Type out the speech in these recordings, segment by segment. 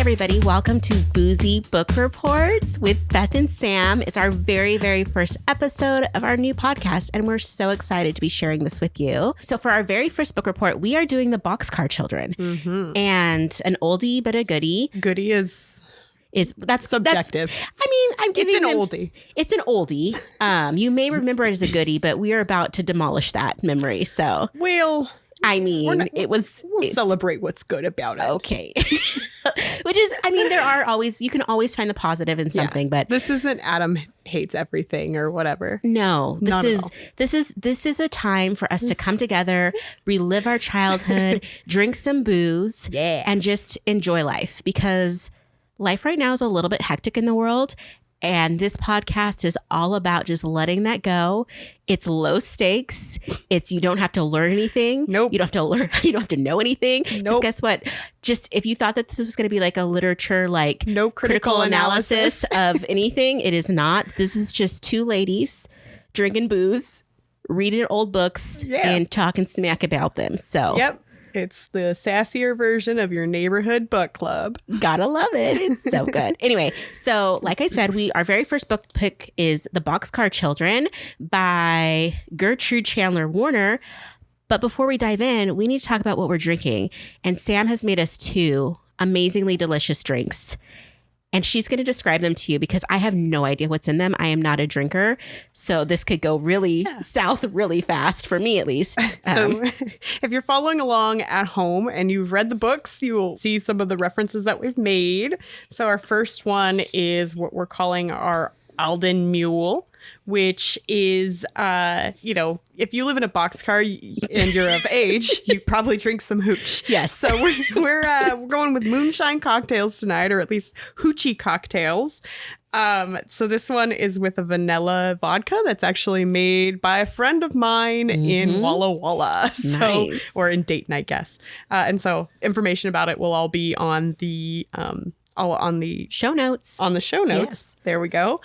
everybody. Welcome to Boozy Book Reports with Beth and Sam. It's our very, very first episode of our new podcast, and we're so excited to be sharing this with you. So for our very first book report, we are doing the Boxcar Children. Mm-hmm. And an oldie but a goodie. Goodie is that's subjective. I'm giving it's an oldie. It's an oldie. You may remember it as a goodie, but we are about to demolish that memory. So Well, we'll celebrate what's good about it. Okay. Which is, you can always find the positive in something, but this isn't Adam hates everything or whatever. No, this is a time for us to come together, relive our childhood, drink some booze, and just enjoy life, because life right now is a little bit hectic in the world. And this podcast is all about just letting that go. It's low stakes. You don't have to learn anything. Nope. You don't have to know anything. Nope. Because guess what? Just if you thought that this was going to be like a literature, like no critical analysis of anything, it is not. This is just two ladies drinking booze, reading old books, and talking smack about them. So yep. It's the sassier version of your neighborhood book club. Gotta love it. It's so good. Anyway, so like I said, our very first book pick is The Boxcar Children by Gertrude Chandler Warner. But before we dive in, we need to talk about what we're drinking. And Sam has made us two amazingly delicious drinks. And she's going to describe them to you because I have no idea what's in them. I am not a drinker. So this could go really south really fast, for me at least. So if you're following along at home and you've read the books, you will see some of the references that we've made. So our first one is what we're calling our Alden Mule, which is, if you live in a boxcar and you're of age, you probably drink some hooch. Yes. So we're going with moonshine cocktails tonight, or at least hoochie cocktails. So this one is with a vanilla vodka that's actually made by a friend of mine in Walla Walla. Nice. Or in Dayton, I guess. And so information about it will all be on the show notes. On the show notes. Yes. There we go.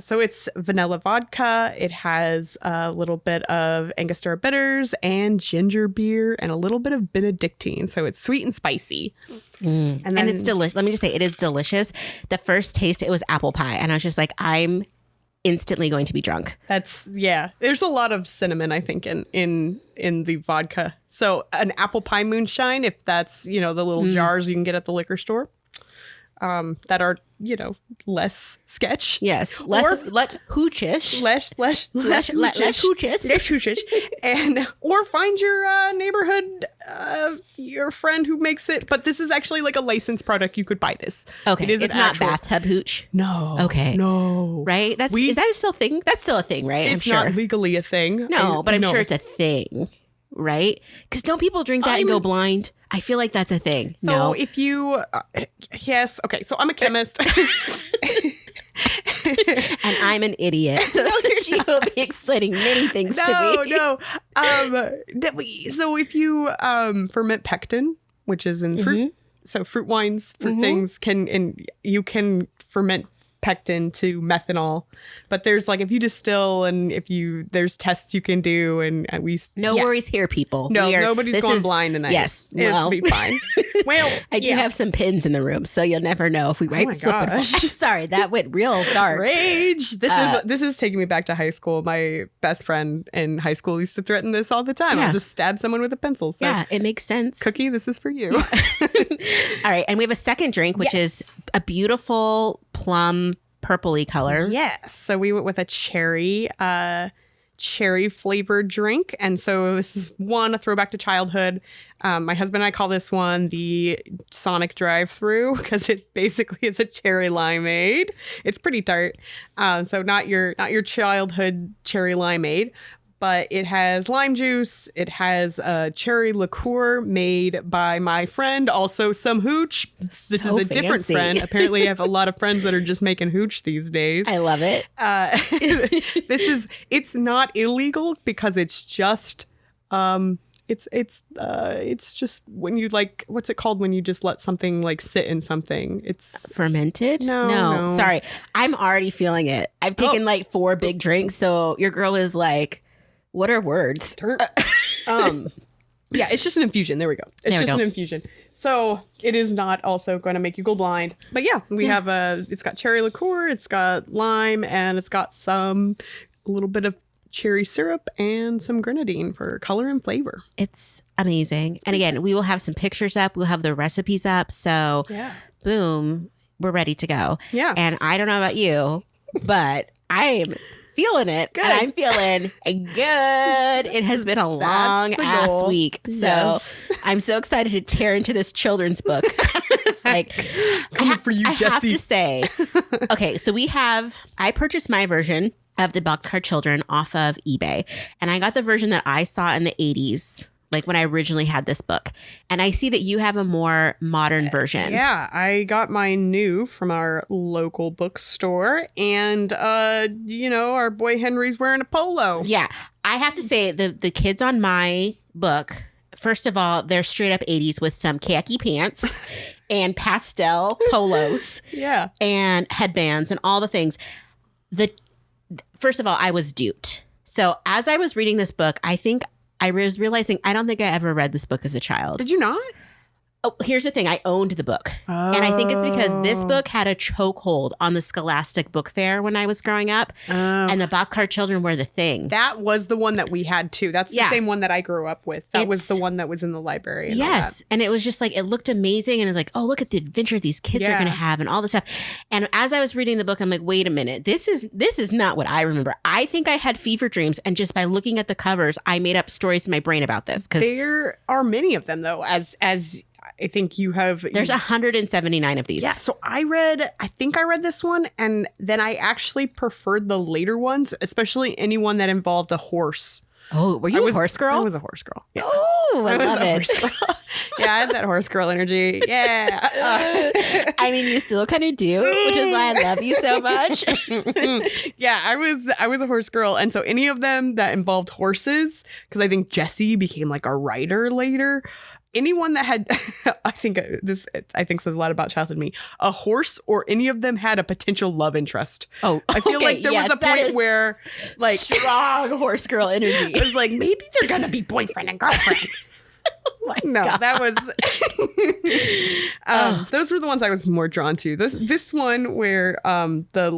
So it's vanilla vodka. It has a little bit of Angostura bitters and ginger beer and a little bit of Benedictine. So it's sweet and spicy. And it's delicious. Let me just say, it is delicious. The first taste, it was apple pie. And I was just like, I'm instantly going to be drunk. There's a lot of cinnamon, I think, in the vodka. So an apple pie moonshine, if that's, the little jars you can get at the liquor store. That are, less sketch. Yes. Less hoochish. Less hoochish. And, or find your neighborhood, your friend who makes it. But this is actually like a licensed product. You could buy this. Okay. It's not bathtub hooch. No. Okay. No. Right? Is that still a thing? That's still a thing, right? It's not legally a thing. No, but I'm sure it's a thing. Right? Because don't people drink that and go blind? I feel like that's a thing. So if you, yes. Okay. So I'm a chemist. And I'm an idiot. So she will be explaining many things to me. No. So if you ferment pectin, which is in fruit, so fruit wines, fruit things you can ferment pectin to methanol, but there's if you distill and there's tests you can do, and worries here, people. Nobody's going blind tonight. Yes, it'll be fine. Well, I do have some pins in the room, so you'll never know if we might slip and fall. Sorry, that went real dark. Rage. This is taking me back to high school. My best friend in high school used to threaten this all the time. I'll just stab someone with a pencil. So yeah, it makes sense. Cookie, this is for you. All right, and we have a second drink, which is a beautiful plum purpley color. Yes. So we went with a cherry flavored drink. And so this is a throwback to childhood. My husband and I call this one the Sonic drive-through because it basically is a cherry limeade. It's pretty tart. So not your childhood cherry limeade, but it has lime juice. It has a cherry liqueur made by my friend, also some hooch. This is a different friend. Apparently I have a lot of friends that are just making hooch these days. I love it. It's not illegal because it's just it's just when you what's it called when you just let something sit in something? It's fermented? No. Sorry. I'm already feeling it. I've taken 4 big drinks, so your girl is what are words? Yeah, it's just an infusion. There we go. It's just an infusion. So it is not also going to make you go blind. But yeah, we have it's got cherry liqueur, it's got lime, and it's got a little bit of cherry syrup and some grenadine for color and flavor. It's amazing. And again, we will have some pictures up. We'll have the recipes up. So boom, we're ready to go. Yeah. And I don't know about you, but I'm feeling it. Good. And I'm feeling good. It has been a long ass week. So I'm so excited to tear into this children's book. It's like, coming for you, Jessie. I have to say, okay, so I purchased my version of the Boxcar Children off of eBay. And I got the version that I saw in the 80s, like when I originally had this book. And I see that you have a more modern version. Yeah, I got mine new from our local bookstore. And, our boy Henry's wearing a polo. Yeah. I have to say, the kids on my book, first of all, they're straight up 80s with some khaki pants and pastel polos. Yeah. And headbands and all the things. First of all, I was duped. So as I was reading this book, I think I was realizing I don't think I ever read this book as a child. Did you not? Oh, here's the thing. I owned the book. And I think it's because this book had a chokehold on the Scholastic Book Fair when I was growing up. And the Boxcar Children were the thing. That was the one that we had too. That's the same one that I grew up with. That was the one that was in the library. And yes. And it was just like, it looked amazing. And it's like, oh, look at the adventure these kids are going to have and all this stuff. And as I was reading the book, I'm like, wait a minute. This is not what I remember. I think I had fever dreams. And just by looking at the covers, I made up stories in my brain about this. There are many of them though, as I think you have. There's 179 of these. Yeah. So I think I read this one, and then I actually preferred the later ones, especially anyone that involved a horse. Oh, were you a horse girl? I was a horse girl. Yeah. Oh, I love it. Horse girl. Yeah, I had that horse girl energy. Yeah. I mean, you still kind of do, which is why I love you so much. Yeah, I was a horse girl. And so any of them that involved horses, because I think Jessie became like a rider later. Anyone that had, I think says a lot about childhood me, a horse or any of them had a potential love interest. Oh, I feel like there was a point where like strong horse girl energy. It was like, maybe they're going to be boyfriend and girlfriend. God. That was, those were the ones I was more drawn to. This one where the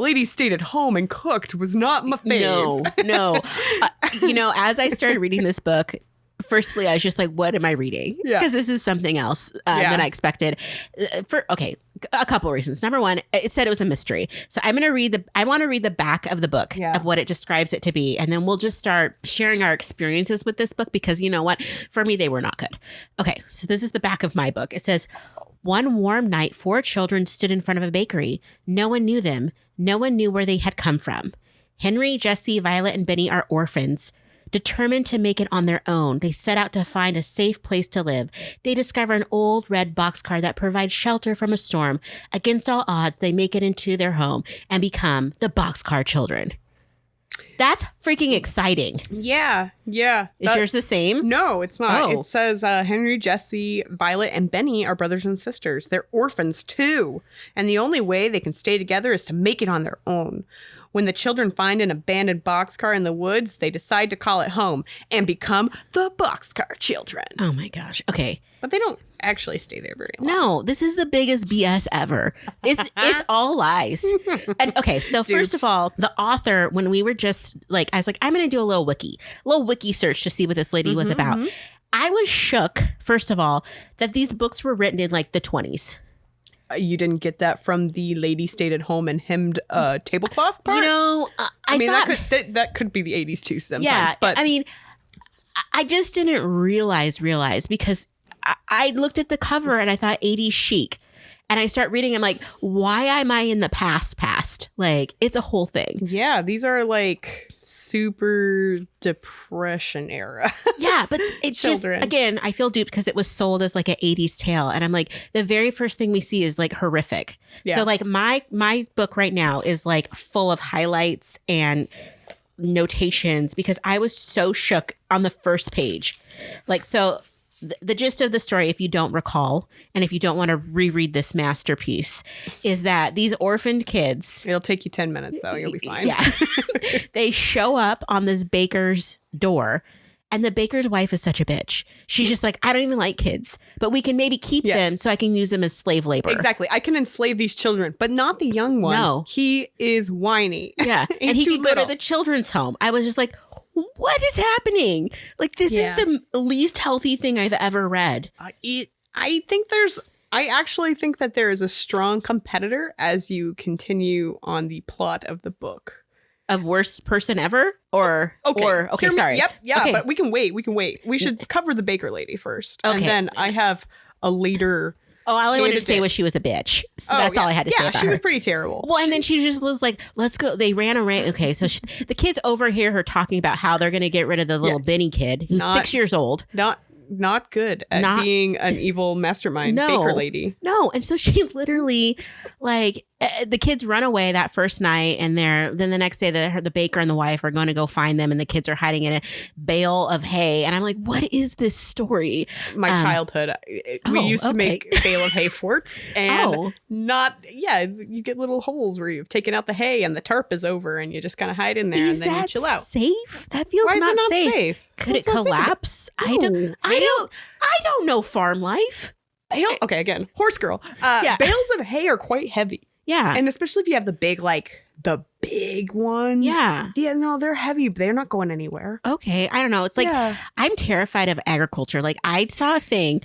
lady stayed at home and cooked was not my fave. No. As I started reading this book, firstly, I was just like, what am I reading? Because this is something else than I expected. A couple reasons. Number one, it said it was a mystery. So I want to read the back of the book of what it describes it to be. And then we'll just start sharing our experiences with this book because you know what? For me, they were not good. Okay, so this is the back of my book. It says, one warm night, 4 children stood in front of a bakery. No one knew them. No one knew where they had come from. Henry, Jessie, Violet, and Benny are orphans. Determined to make it on their own, they set out to find a safe place to live. They discover an old red boxcar that provides shelter from a storm. Against all odds, they make it into their home and become the Boxcar Children. That's freaking exciting. Yeah. Is yours the same? No, it's not. Oh. It says Henry, Jessie, Violet, and Benny are brothers and sisters. They're orphans too. And the only way they can stay together is to make it on their own. When the children find an abandoned boxcar in the woods, they decide to call it home and become the Boxcar Children. Oh my gosh. Okay. But they don't actually stay there very long. No, this is the biggest BS ever. It's all lies. And okay, so first of all, the author, when we were just like, I was like, I'm going to do a little wiki search to see what this lady was about. I was shook, first of all, that these books were written in like the 20s. You didn't get that from the lady stayed at home and hemmed a tablecloth part? I mean, thought, that could be the 80s too sometimes. Yeah, but I mean, I just didn't realize because I looked at the cover and I thought 80s chic. And I start reading, I'm like, why am I in the past? Like, it's a whole thing. Yeah, these are like super depression era. Yeah, but it's just, again, I feel duped because it was sold as like an 80s tale. And I'm like, the very first thing we see is like horrific. Yeah. So like my book right now is like full of highlights and notations because I was so shook on the first page. Like, so the gist of the story, if you don't recall, and if you don't want to reread this masterpiece, is that these orphaned kids... It'll take you 10 minutes, though. You'll be fine. Yeah. They show up on this baker's door, And the baker's wife is such a bitch. She's just like, I don't even like kids, but we can maybe keep them so I can use them as slave labor. Exactly. I can enslave these children, but not the young one. No. He is whiny. Yeah. And he too can go to little. the children's home. I was just like, what is happening? Like, this is the least healthy thing I've ever read. I actually think that there is a strong competitor as you continue on the plot of the book. Of worst person ever? Or okay, sorry. Yep, yeah, okay. but we can wait. We should cover the baker lady first. Okay. And then I have a later... all I wanted to say was she was a bitch. So that's all I had to say about her. Yeah, she was pretty terrible. Well, and then she just was like, let's go. They ran around. Okay, so the kids overhear her talking about how they're going to get rid of the little Benny kid who's 6 years old. Not good at being an evil mastermind baker lady. No. And so she literally, like, the kids run away that first night, and then the next day the baker and the wife are going to go find them, and the kids are hiding in a bale of hay. And I'm like, what is this story? My childhood. We used to make bale of hay forts, and you get little holes where you've taken out the hay and the tarp is over, and you just kind of hide in there, and then you chill out. Safe? That feels Why not is it not safe. Could it collapse? No. I don't know farm life. Okay, again, horse girl. Bales of hay are quite heavy. Yeah. And especially if you have the big ones. Yeah. Yeah, no, they're heavy. They're not going anywhere. Okay. I don't know. It's like, I'm terrified of agriculture. Like, I saw a thing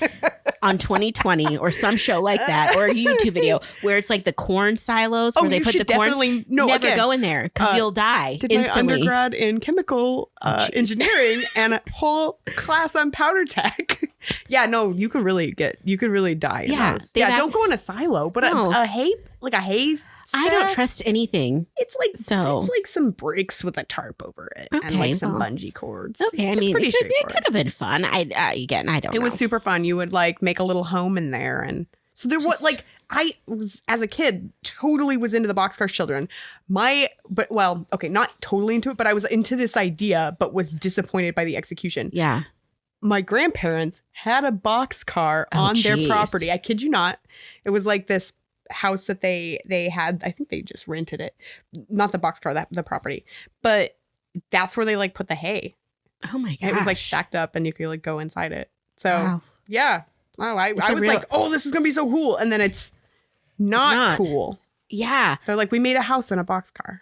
on 2020 or some show like that, or a YouTube video where it's like the corn silos where they put the corn. Never go in there because you'll die instantly. My undergrad in chemical engineering and a whole class on powder tech. Yeah, no, you can really die. Don't go in a silo, but a hay, like a haze. I don't trust anything. It's like some bricks with a tarp over it and like some bungee cords. Okay, I mean, it could have been fun. I don't know. It was super fun. You would like make a little home in there, and so there was like I was as a kid totally was into the Boxcar Children. Not totally into it, but I was into this idea, but was disappointed by the execution. Yeah. My grandparents had a boxcar on their property. I kid you not. It was like this house that they had. I think they just rented it. Not the boxcar, the property. But that's where they like put the hay. Oh my gosh. It was like stacked up and you could like go inside it. So yeah. Oh, I was like, oh, this is going to be so cool. And then it's not cool. Yeah. They're like, we made a house in a boxcar.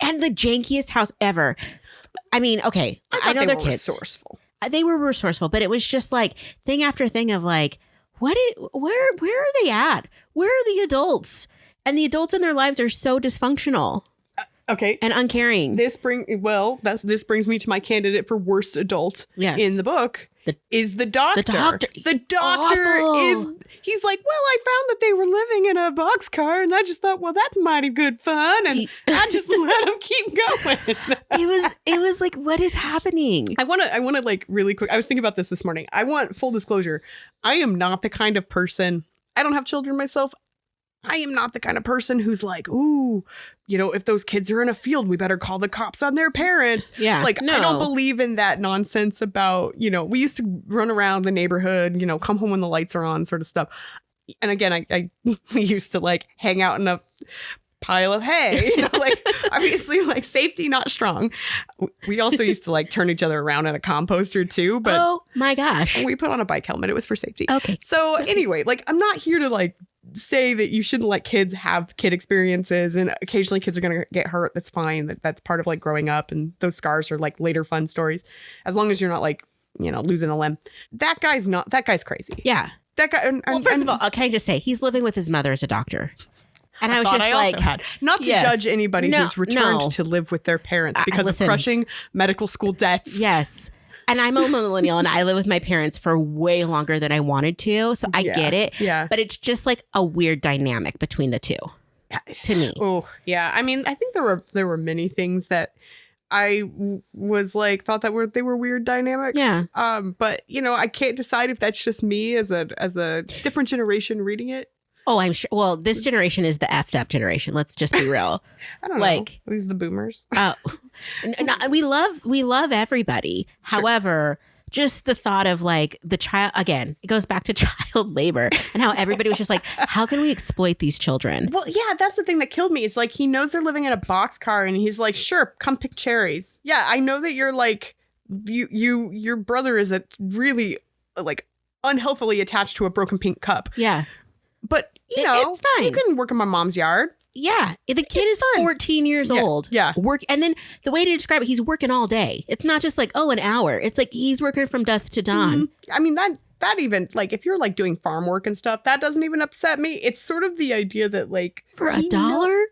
And the jankiest house ever. I mean, okay. I know they're kids. Resourceful. They were resourceful, but it was just like thing after thing of like, where are they at? Where are the adults? And the adults in their lives are so dysfunctional. Okay. And uncaring. This brings me to my candidate for worst adult in the book. Is the doctor. The doctor he's like, well, I found that they were living in a boxcar and I just thought, well, that's mighty good fun. And I just let him keep going. It was like, what is happening? I want to like really quick. I was thinking about this morning. I want full disclosure. I am not the kind of person, I don't have children myself. I am not the kind of person who's like, ooh, if those kids are in a field, we better call the cops on their parents. Yeah. Like, no. I don't believe in that nonsense about, we used to run around the neighborhood, come home when the lights are on sort of stuff. And again, I used to like hang out in a pile of hay, like obviously like safety, not strong. We also used to like turn each other around in a composter too. But oh my gosh, we put on a bike helmet. It was for safety. Okay. So anyway, like I'm not here to like say that you shouldn't let kids have kid experiences, and occasionally kids are going to get hurt. That's fine. That's part of like growing up, and those scars are like later fun stories, as long as you're not like losing a limb. That guy's crazy. Yeah, that guy. Well, first of all, can I just say he's living with his mother as a doctor. And I was just like, not to judge anybody who's returned to live with their parents because of crushing medical school debts. Yes. And I'm a millennial and I live with my parents for way longer than I wanted to. So I get it. Yeah. But it's just like a weird dynamic between the two to me. Oh, yeah. I mean, I think there were many things that I was like, thought that they were weird dynamics. Yeah. But, I can't decide if that's just me as a different generation reading it. Oh, I'm sure. Well, this generation is the effed up generation. Let's just be real. I don't know. These are the boomers. Oh, we love everybody. Sure. However, just the thought of like the child, again, it goes back to child labor and how everybody was just like, how can we exploit these children? Well, yeah, that's the thing that killed me. It's like he knows they're living in a boxcar and he's like, sure, come pick cherries. Yeah, I know that you're like your brother is really like unhealthily attached to a broken pink cup. Yeah. But it's fine. You can work in my mom's yard. Yeah. The kid is fun. 14 years old. Yeah. And then the way to describe it, he's working all day. It's not just like, an hour. It's like he's working from dusk to dawn. I mean, that even, like, if you're like doing farm work and stuff, that doesn't even upset me. It's sort of the idea that, like, for $1?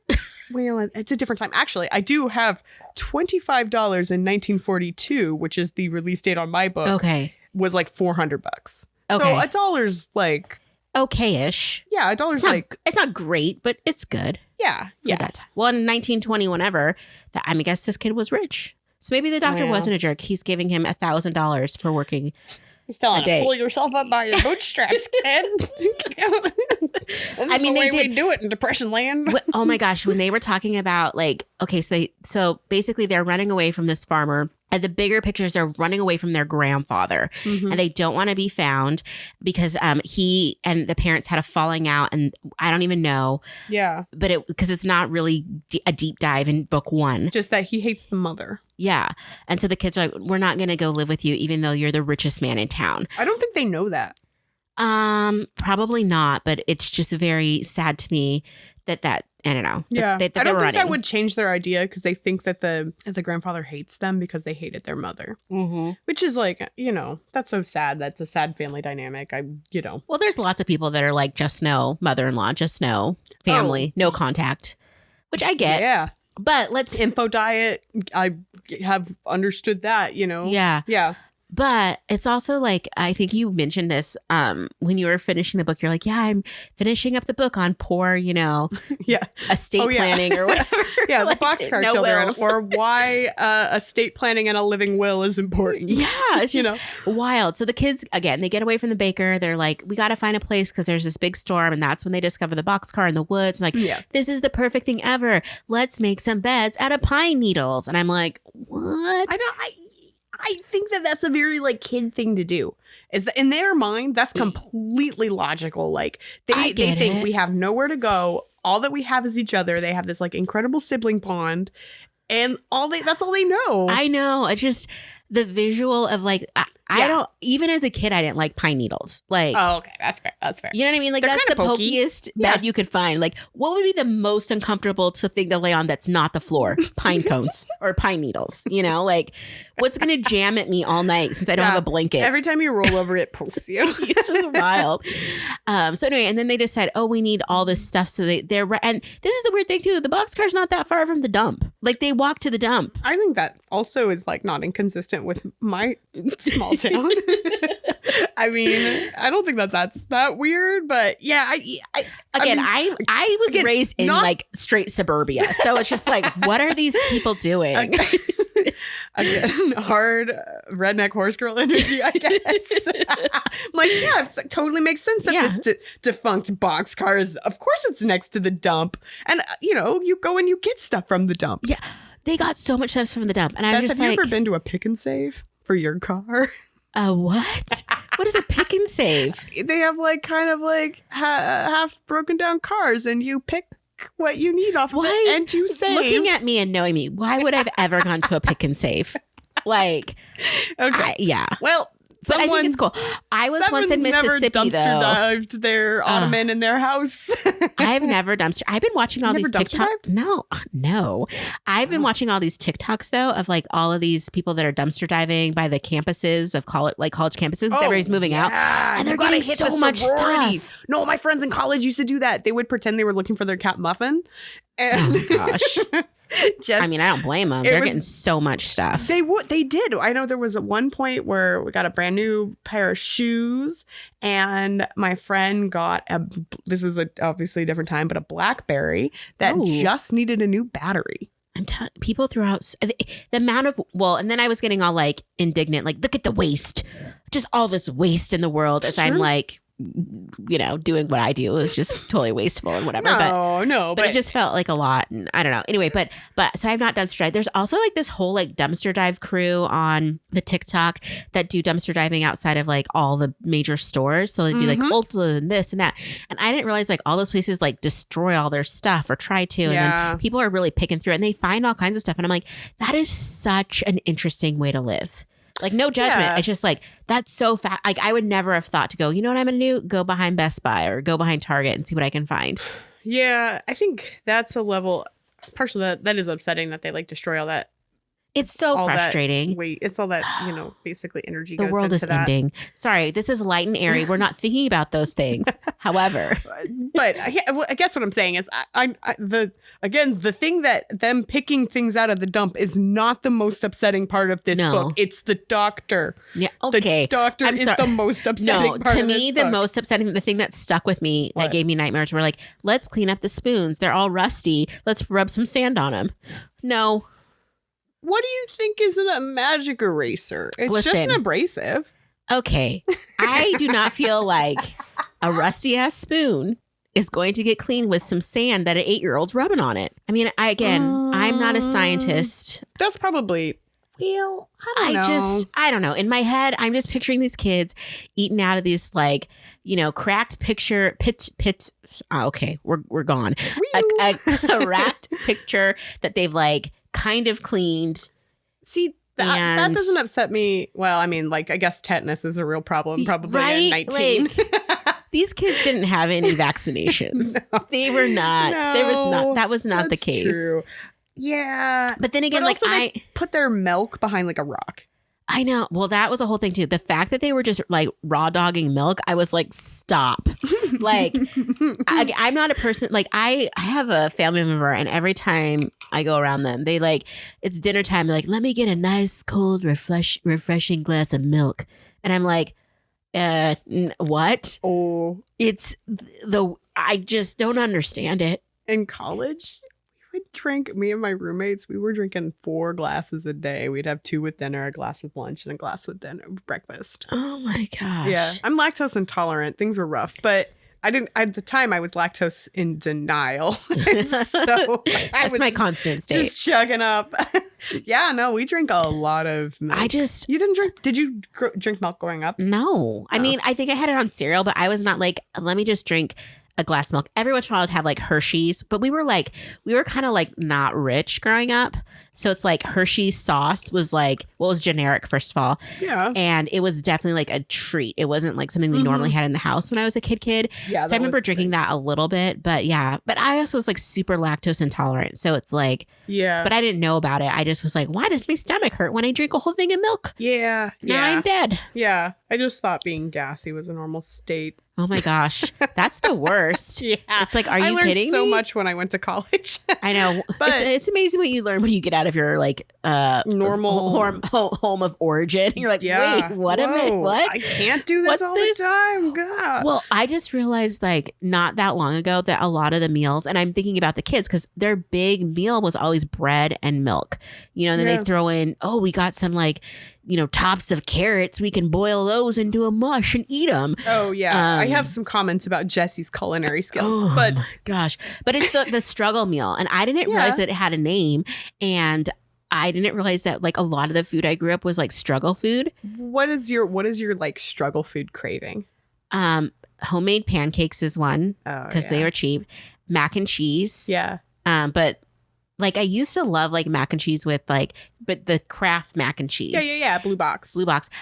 Well, it's a different time. Actually, I do have $25 in 1942, which is the release date on my book. Okay. Was like $400. Okay. So $1's like okay-ish. Yeah, $1's like it's not great, but it's good. Yeah. Yeah. That time. Well, in 1920, whenever I guess this kid was rich. So maybe the doctor wasn't a jerk. He's giving him $1,000 for working. He's telling him, pull yourself up by your bootstraps, kid. I mean, they did do it in Depression Land. Oh my gosh, when they were talking about like, okay, so basically they're running away from this farmer. And the bigger pictures are running away from their grandfather, and they don't want to be found because he and the parents had a falling out, and I don't even know. Yeah, but because it's not really a deep dive in book 1. Just that he hates the mother. Yeah, and so the kids are like, "We're not going to go live with you, even though you're the richest man in town." I don't think they know that. Probably not, but it's just very sad to me that. I don't know. Yeah, that I don't think running. that would change their idea because they think that the grandfather hates them because they hated their mother, which is like, that's so sad. That's a sad family dynamic. Well, there's lots of people that are like, just no mother-in-law, just no family, no contact, which I get. Yeah, but let's info diet. I have understood that. Yeah, yeah. But it's also like, I think you mentioned this when you were finishing the book. You're like, yeah, I'm finishing up the book on poor, estate planning or whatever. Yeah, like, the Boxcar Children, or why estate planning and a living will is important. Yeah, it's just wild. So the kids, again, they get away from the baker. They're like, we got to find a place because there's this big storm. And that's when they discover the boxcar in the woods. And like, this is the perfect thing ever. Let's make some beds out of pine needles. And I'm like, what? I think that's a very like kid thing to do. Is that in their mind, that's completely logical. Like they think we have nowhere to go. All that we have is each other. They have this like incredible sibling bond, and that's all they know. I know. It's just the visual of like I don't, even as a kid, I didn't like pine needles. Like, oh, okay, that's fair. That's fair. You know what I mean? Like, They're that's the pokey. pokiest bed you could find. Like, what would be the most uncomfortable thing to lay on that's not the floor? Pine cones or pine needles. Like, what's going to jam at me all night since I don't have a blanket? Every time you roll over, it pulls you. It's just wild. So anyway, and then they decide, we need all this stuff. So they're and this is the weird thing too. The boxcar's not that far from the dump. Like, they walk to the dump. I think that also is like not inconsistent with my small town. I mean, I don't think that's that weird, but yeah. I was raised in like straight suburbia, so it's just like, what are these people doing? Again, hard redneck horse girl energy, I guess. Like, yeah, it totally makes sense that this defunct boxcar is, of course, it's next to the dump, and you go and you get stuff from the dump. Yeah, they got so much stuff from the dump, and I was just have like, you ever been to a pick and save for your car? What? What is a pick and save? They have like kind of like half broken down cars, and you pick what you need off of it, and you save. Looking at me and knowing me, why would I have ever gone to a pick and save? Like, okay, well. But I think it's cool. I was once in Mississippi, never dumpster though. dived their ottoman in their house. I've never dumpster. I've been watching all these TikToks. No. I've been watching all these TikToks though of like all of these people that are dumpster diving by the campuses of college campuses. Everybody's moving out, and they're getting so much stuff. No, my friends in college used to do that. They would pretend they were looking for their cat Muffin. And oh my gosh. I mean, I don't blame them. They're getting so much stuff. They did. I know there was at one point where we got a brand new pair of shoes, and my friend got this was obviously a different time, but a BlackBerry that just needed a new battery. People threw out the amount of, and then I was getting all like indignant, like, look at the waste, just all this waste in the world. As I'm like, doing what I do is just totally wasteful and whatever. But it just felt like a lot, and I don't know. Anyway, but so I've not dumpster dive. There's also like this whole like dumpster dive crew on the TikTok that do dumpster diving outside of like all the major stores. So they do like Ulta and this and that. And I didn't realize like all those places like destroy all their stuff or try to, and then people are really picking through it and they find all kinds of stuff. And I'm like, that is such an interesting way to live. Like, no judgment. Yeah. It's just like, that's so fast. Like, I would never have thought to go, you know what I'm going to do? Go behind Best Buy or go behind Target and see what I can find. Yeah, I think that's a level. Partially that is upsetting that they like destroy all that. It's so frustrating. Wait, it's all that, basically energy The goes world into is that. ending. Sorry, this is light and airy. We're not thinking about those things. However, But I guess what I'm saying is the thing that them picking things out of the dump is not the most upsetting part of this book. It's the doctor. Yeah. Okay. The doctor is the most upsetting part to of me, this the book. most upsetting, the thing that stuck with me, that gave me nightmares, were like, let's clean up the spoons. They're all rusty. Let's rub some sand on them. No. What do you think is a magic eraser? It's just an abrasive. Okay. I do not feel like a rusty ass spoon is going to get clean with some sand that an 8-year-old's rubbing on it. I mean, I'm not a scientist. That's probably, I don't know. In my head, I'm just picturing these kids eating out of these cracked picture pits. Okay, we're gone. A cracked picture that they've kind of cleaned. See, that doesn't upset me. Well, I mean, I guess tetanus is a real problem. Probably at 19. These kids didn't have any vaccinations. No. They were not. That was not the case. True. Yeah. But then again, they put their milk behind a rock. I know. Well, that was a whole thing too. The fact that they were just raw dogging milk, I was like, stop. I'm not a person, I have a family member, and every time I go around them, they it's dinner time. They're like, let me get a nice cold refreshing glass of milk. And I'm like, what? Oh, it's I just don't understand it. In college, me and my roommates, we were drinking 4 glasses a day. We'd have 2 with dinner, a glass with lunch, and a glass with breakfast. Oh my gosh. Yeah. I'm lactose intolerant. Things were rough, but at the time I was lactose in denial. So that's my constant state. Just chugging up. Yeah, no, we drink a lot of milk. You didn't drink, did you drink milk growing up? No. I mean, I think I had it on cereal, but I was not let me just drink a glass of milk. Every once in a while I'd have Hershey's, but we were kind of not rich growing up. So it's Hershey's sauce was was generic, first of all. Yeah. And it was definitely a treat. It wasn't something we normally had in the house when I was a kid. Yeah. So I remember drinking that a little bit, but yeah. But I also was super lactose intolerant. So it's yeah. But I didn't know about it. I just was why does my stomach hurt when I drink a whole thing of milk? Yeah. Now I'm dead. Yeah. I just thought being gassy was a normal state. Oh my gosh. That's the worst. Yeah. It's are you kidding me? I learned so much when I went to college. I know. But it's amazing what you learn when you get out of your normal home of origin. You're yeah. wait, what am I? What? I can't do this the time. God. Well, I just realized not that long ago that a lot of the meals, and I'm thinking about the kids because their big meal was always bread and milk. And then they throw in, we got some tops of carrots. We can boil those into a mush and eat them. Oh yeah, I have some comments about Jesse's culinary skills. But my gosh, but it's the struggle meal, and I didn't realize that it had a name, and I didn't realize that a lot of the food I grew up was struggle food. What is your struggle food craving? Homemade pancakes is one because they were cheap. Mac and cheese. Yeah. But I used to love mac and cheese with but the Kraft mac and cheese. Yeah. Blue box.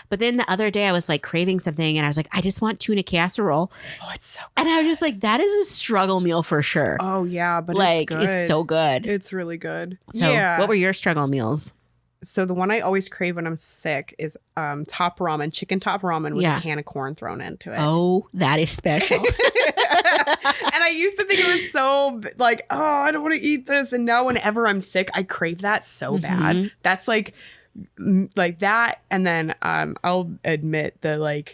But then the other day I was craving something, and I was I just want tuna casserole. Oh, it's so good. And I was just that is a struggle meal for sure. Oh yeah, but it's good. It's so good. It's really good. So what were your struggle meals? So the one I always crave when I'm sick is top ramen, chicken top ramen with a can of corn thrown into it. Oh, that is special. And I used to think it was so I don't want to eat this. And now whenever I'm sick, I crave that so bad. That's like that. And then I'll admit the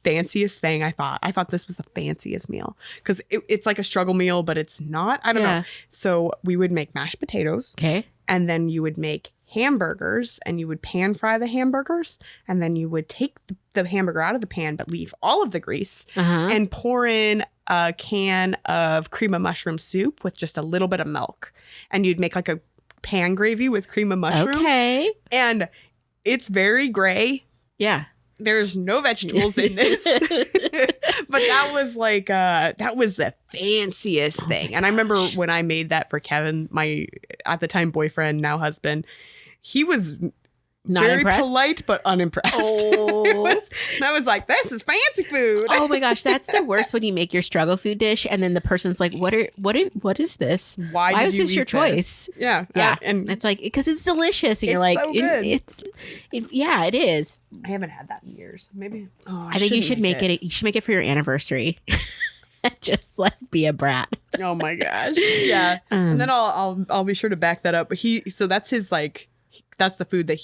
fanciest thing I thought this was the fanciest meal because it's a struggle meal, but it's not. I don't know. So we would make mashed potatoes. Okay. And then you would make hamburgers, and you would pan fry the hamburgers, and then you would take the hamburger out of the pan but leave all of the grease and pour in a can of cream of mushroom soup with just a little bit of milk, and you'd make a pan gravy with cream of mushroom. Okay. And it's very gray. Yeah. There's no vegetables in this. But that was that was the fanciest thing. And I remember when I made that for Kevin, my at the time boyfriend, now husband, he was Not very impressed? polite but unimpressed. Oh. And I was like, this is fancy food. Oh my gosh, that's the worst when you make your struggle food dish and then the person's like, what is this? Why is did you this your eat choice? this? Yeah. Yeah. And It's like, because it's delicious. And it's you're like, so good. Yeah, it is. I haven't had that in years. Maybe. Oh, I think you should make it. You should make it for your anniversary. Just like be a brat. Oh my gosh. Yeah. And then I'll be sure to back that up. But so that's his that's the food that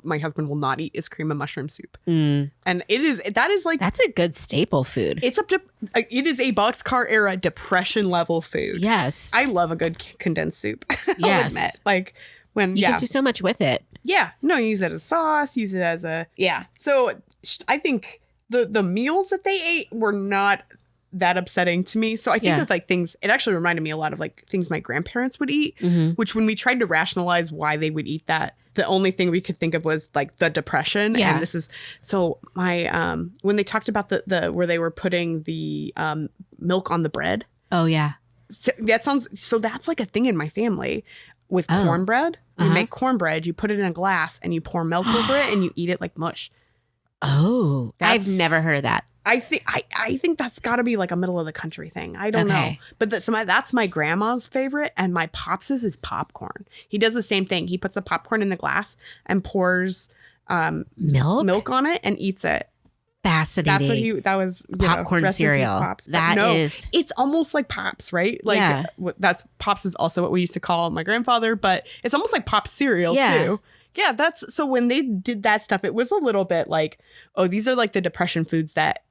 my husband will not eat is cream of mushroom soup. And that is like, that's a good staple food. it's up to, it is a boxcar era depression level food. Yes. I love a good condensed soup. Yes. I'll admit. Like when, You can do so much with it. Yeah. No, use it as sauce, use it as So I think the meals that they ate were not that upsetting to me. So I think it's like things, it actually reminded me a lot of like things my grandparents would eat, which when we tried to rationalize why they would eat that, the only thing we could think of was like the depression. Yeah. And this is, so my, when they talked about the where they were putting the milk on the bread. Oh yeah. So that's like a thing in my family with cornbread. You make cornbread, you put it in a glass and you pour milk over it and you eat it like mush. Oh, I've never heard of that. I think that's got to be like a middle of the country thing. I don't know. But that's my grandma's favorite, and my pops's is popcorn. He does the same thing. He puts the popcorn in the glass and pours milk on it and eats it. Fascinating. That was popcorn rest in peace, cereal. Pops. It's almost like Pops, right? Like Yeah. That's Pops is also what we used to call my grandfather, but it's almost like Pops cereal too. Yeah, that's so when they did that stuff, it was a little bit like, oh, these are like the depression foods that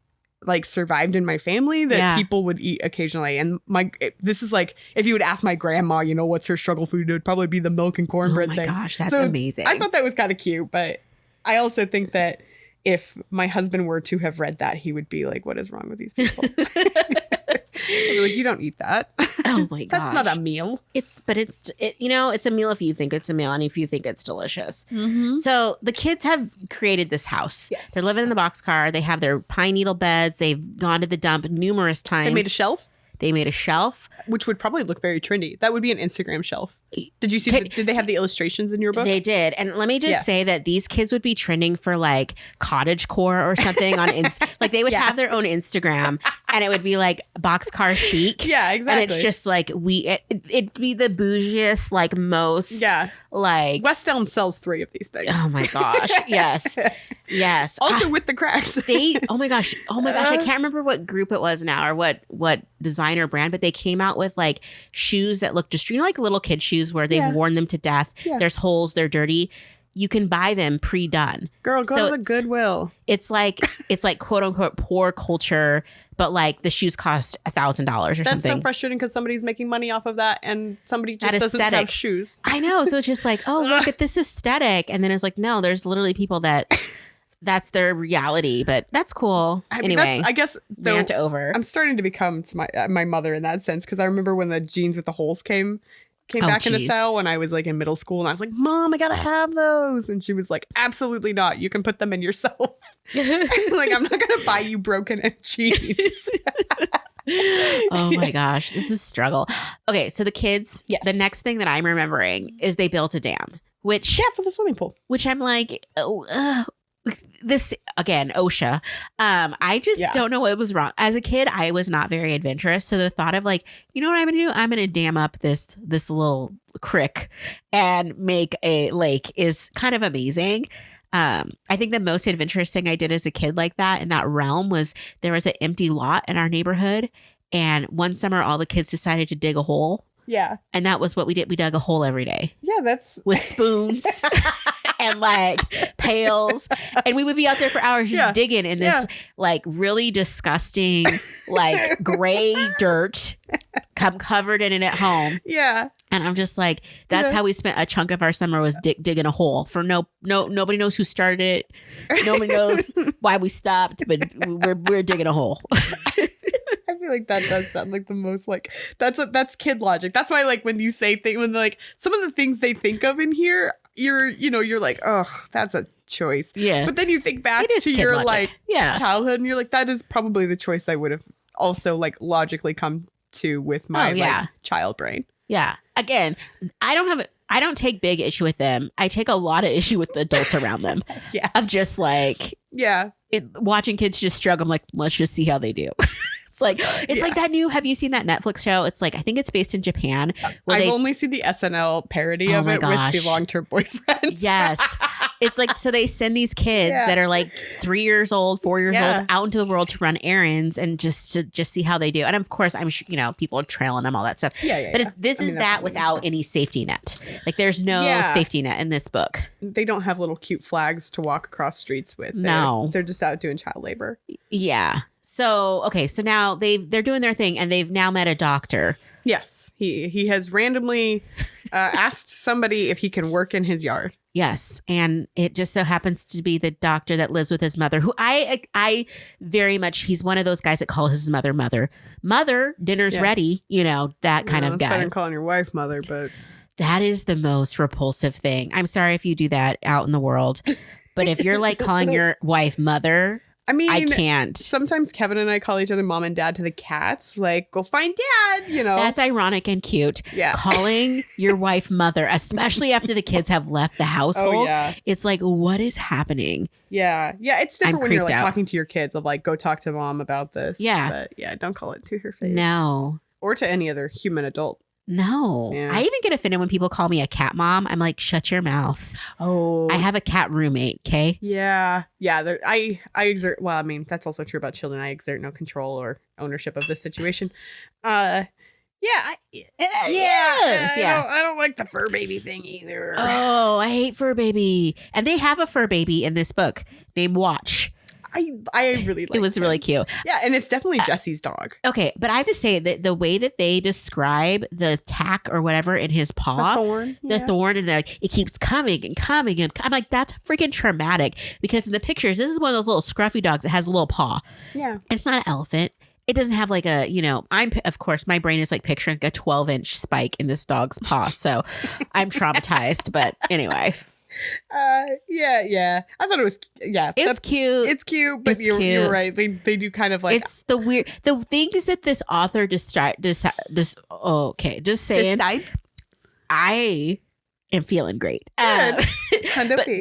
like survived in my family that people would eat occasionally. And this is like, if you would ask my grandma, what's her struggle food, it would probably be the milk and cornbread thing. Oh my gosh, that's amazing. I thought that was kind of cute, but I also think that if my husband were to have read that, he would be like, what is wrong with these people? I'd be like, you don't eat that. Oh my gosh. That's not a meal. It's a meal if you think it's a meal and if you think it's delicious. So the kids have created this house. Yes. They're living in the boxcar. They have their pine needle beds. They've gone to the dump numerous times. They made a shelf. They made a shelf. Which would probably look very trendy. That would be an Instagram shelf. Did you see? Did they have the illustrations in your book? They did. And let me just say that these kids would be trending for like cottagecore or something on like they would have their own Instagram and it would be like boxcar chic. Yeah, exactly. And it's just like it'd be the bougiest, like most like West Elm sells 3 of these things. Oh my gosh. Yes. Yes. Also with the cracks. Oh my gosh. I can't remember what group it was now or what designer brand, but they came out with like shoes that look just, like little kid shoes where they've worn them to death. There's holes, they're dirty. You can buy them pre-done. Girl, go to the Goodwill. It's like quote unquote poor culture, but like the shoes cost $1,000 or something. That's so frustrating because somebody's making money off of that and somebody just doesn't have shoes. I know. So it's just like, oh, look at this aesthetic. And then it's like, no, there's literally people that's their reality, but that's cool. Anyway, I guess rant over. I'm starting to become to my mother in that sense because I remember when the jeans with the holes came back into style when I was like in middle school and I was like, Mom, I gotta have those. And she was like, absolutely not. You can put them in yourself. Like, I'm not gonna buy you broken jeans. Oh my gosh, this is a struggle. Okay, so the kids, the next thing that I'm remembering is they built a dam, which for the swimming pool. Which I'm like, this again, OSHA. I just don't know what was wrong. As a kid, I was not very adventurous. So the thought of like, you know what I'm gonna do? I'm gonna dam up this little creek and make a lake is kind of amazing. I think the most adventurous thing I did as a kid like that in that realm was there was an empty lot in our neighborhood. And one summer, all the kids decided to dig a hole. Yeah. And that was what we did. We dug a hole every day. Yeah, that's... with spoons and like pails. And we would be out there for hours just digging in this like really disgusting like gray dirt covered in it at home. Yeah. And I'm just like, that's how we spent a chunk of our summer was digging a hole for nobody knows who started it. Nobody knows why we stopped, but we're digging a hole. I feel like that does sound like the most like that's kid logic. That's why like when you say things when like some of the things they think of in here, you're like, oh, that's a choice. Yeah. But then you think back to your logic. Like childhood and you're like, that is probably the choice I would have also like logically come to with my like child brain. Yeah. Again, I don't have I don't take big issue with them. I take a lot of issue with the adults around them. Yeah. Of just like, Yeah. watching kids just struggle. I'm like, let's just see how they do. It's like that new, have you seen that Netflix show? It's like, I think it's based in Japan. I've only seen the SNL parody of it with the long-term boyfriends. Yes. It's like, so they send these kids that are like 3 years old, 4 years old out into the world to run errands and just to see how they do. And of course, I'm sure, you know, people are trailing them, all that stuff. But this is that without any safety net. Like there's no safety net in this book. They don't have little cute flags to walk across streets with. They're just out doing child labor. Yeah. So, okay. So now they're doing their thing and they've now met a doctor. Yes. He has randomly asked somebody if he can work in his yard. Yes. And it just so happens to be the doctor that lives with his mother, who I very much, he's one of those guys that calls his mother. Mother, dinner's ready. You know, that kind of guy. Better than calling your wife mother, but. That is the most repulsive thing. I'm sorry if you do that out in the world. But if you're like calling your wife mother, I mean, I can't. Sometimes Kevin and I call each other mom and dad to the cats. Like, go find dad, you know. That's ironic and cute. Yeah. Calling your wife mother, especially after the kids have left the household. Oh, yeah. It's like, what is happening? Yeah. Yeah. It's different when you're like talking to your kids of like, go talk to mom about this. Yeah. But yeah, don't call it to her face. No. Or to any other human adult. No. Yeah. I even get offended when people call me a cat mom. I'm like, shut your mouth. Oh. I have a cat roommate, okay? Yeah. Yeah. I exert, well, I mean, that's also true about children. I exert no control or ownership of this situation. I don't like the fur baby thing either. Oh, I hate fur baby. And they have a fur baby in this book named Watch. I really like it. It was really cute. Yeah, and it's definitely Jesse's dog. Okay, but I have to say that the way that they describe the tack or whatever in his paw, the thorn, and like it keeps coming and coming, and I'm like, that's freaking traumatic. Because in the pictures, this is one of those little scruffy dogs that has a little paw. Yeah, it's not an elephant. It doesn't have like a, you know, of course, my brain is like picturing a 12-inch spike in this dog's paw, so I'm traumatized. But anyway. Yeah. I thought it was, it's cute. It's cute, but you're right. They do kind of like, it's the things that this author just saying. I am feeling great. But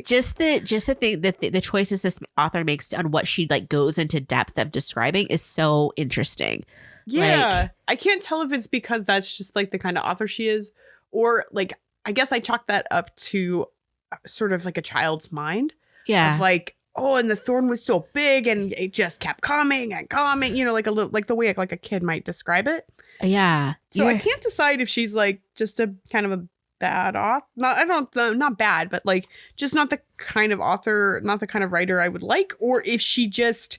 just the thing that the choices this author makes on what she like goes into depth of describing is so interesting. Yeah, like, I can't tell if it's because that's just like the kind of author she is, or like I guess I chalk that up to sort of like a child's mind. Yeah. Of like, oh, and the thorn was so big and it just kept coming and coming, you know, like a little, like the way like a kid might describe it. Yeah. So I can't decide if she's like just a kind of a bad author. Not bad, but like just not the kind of author, not the kind of writer I would like, or if she just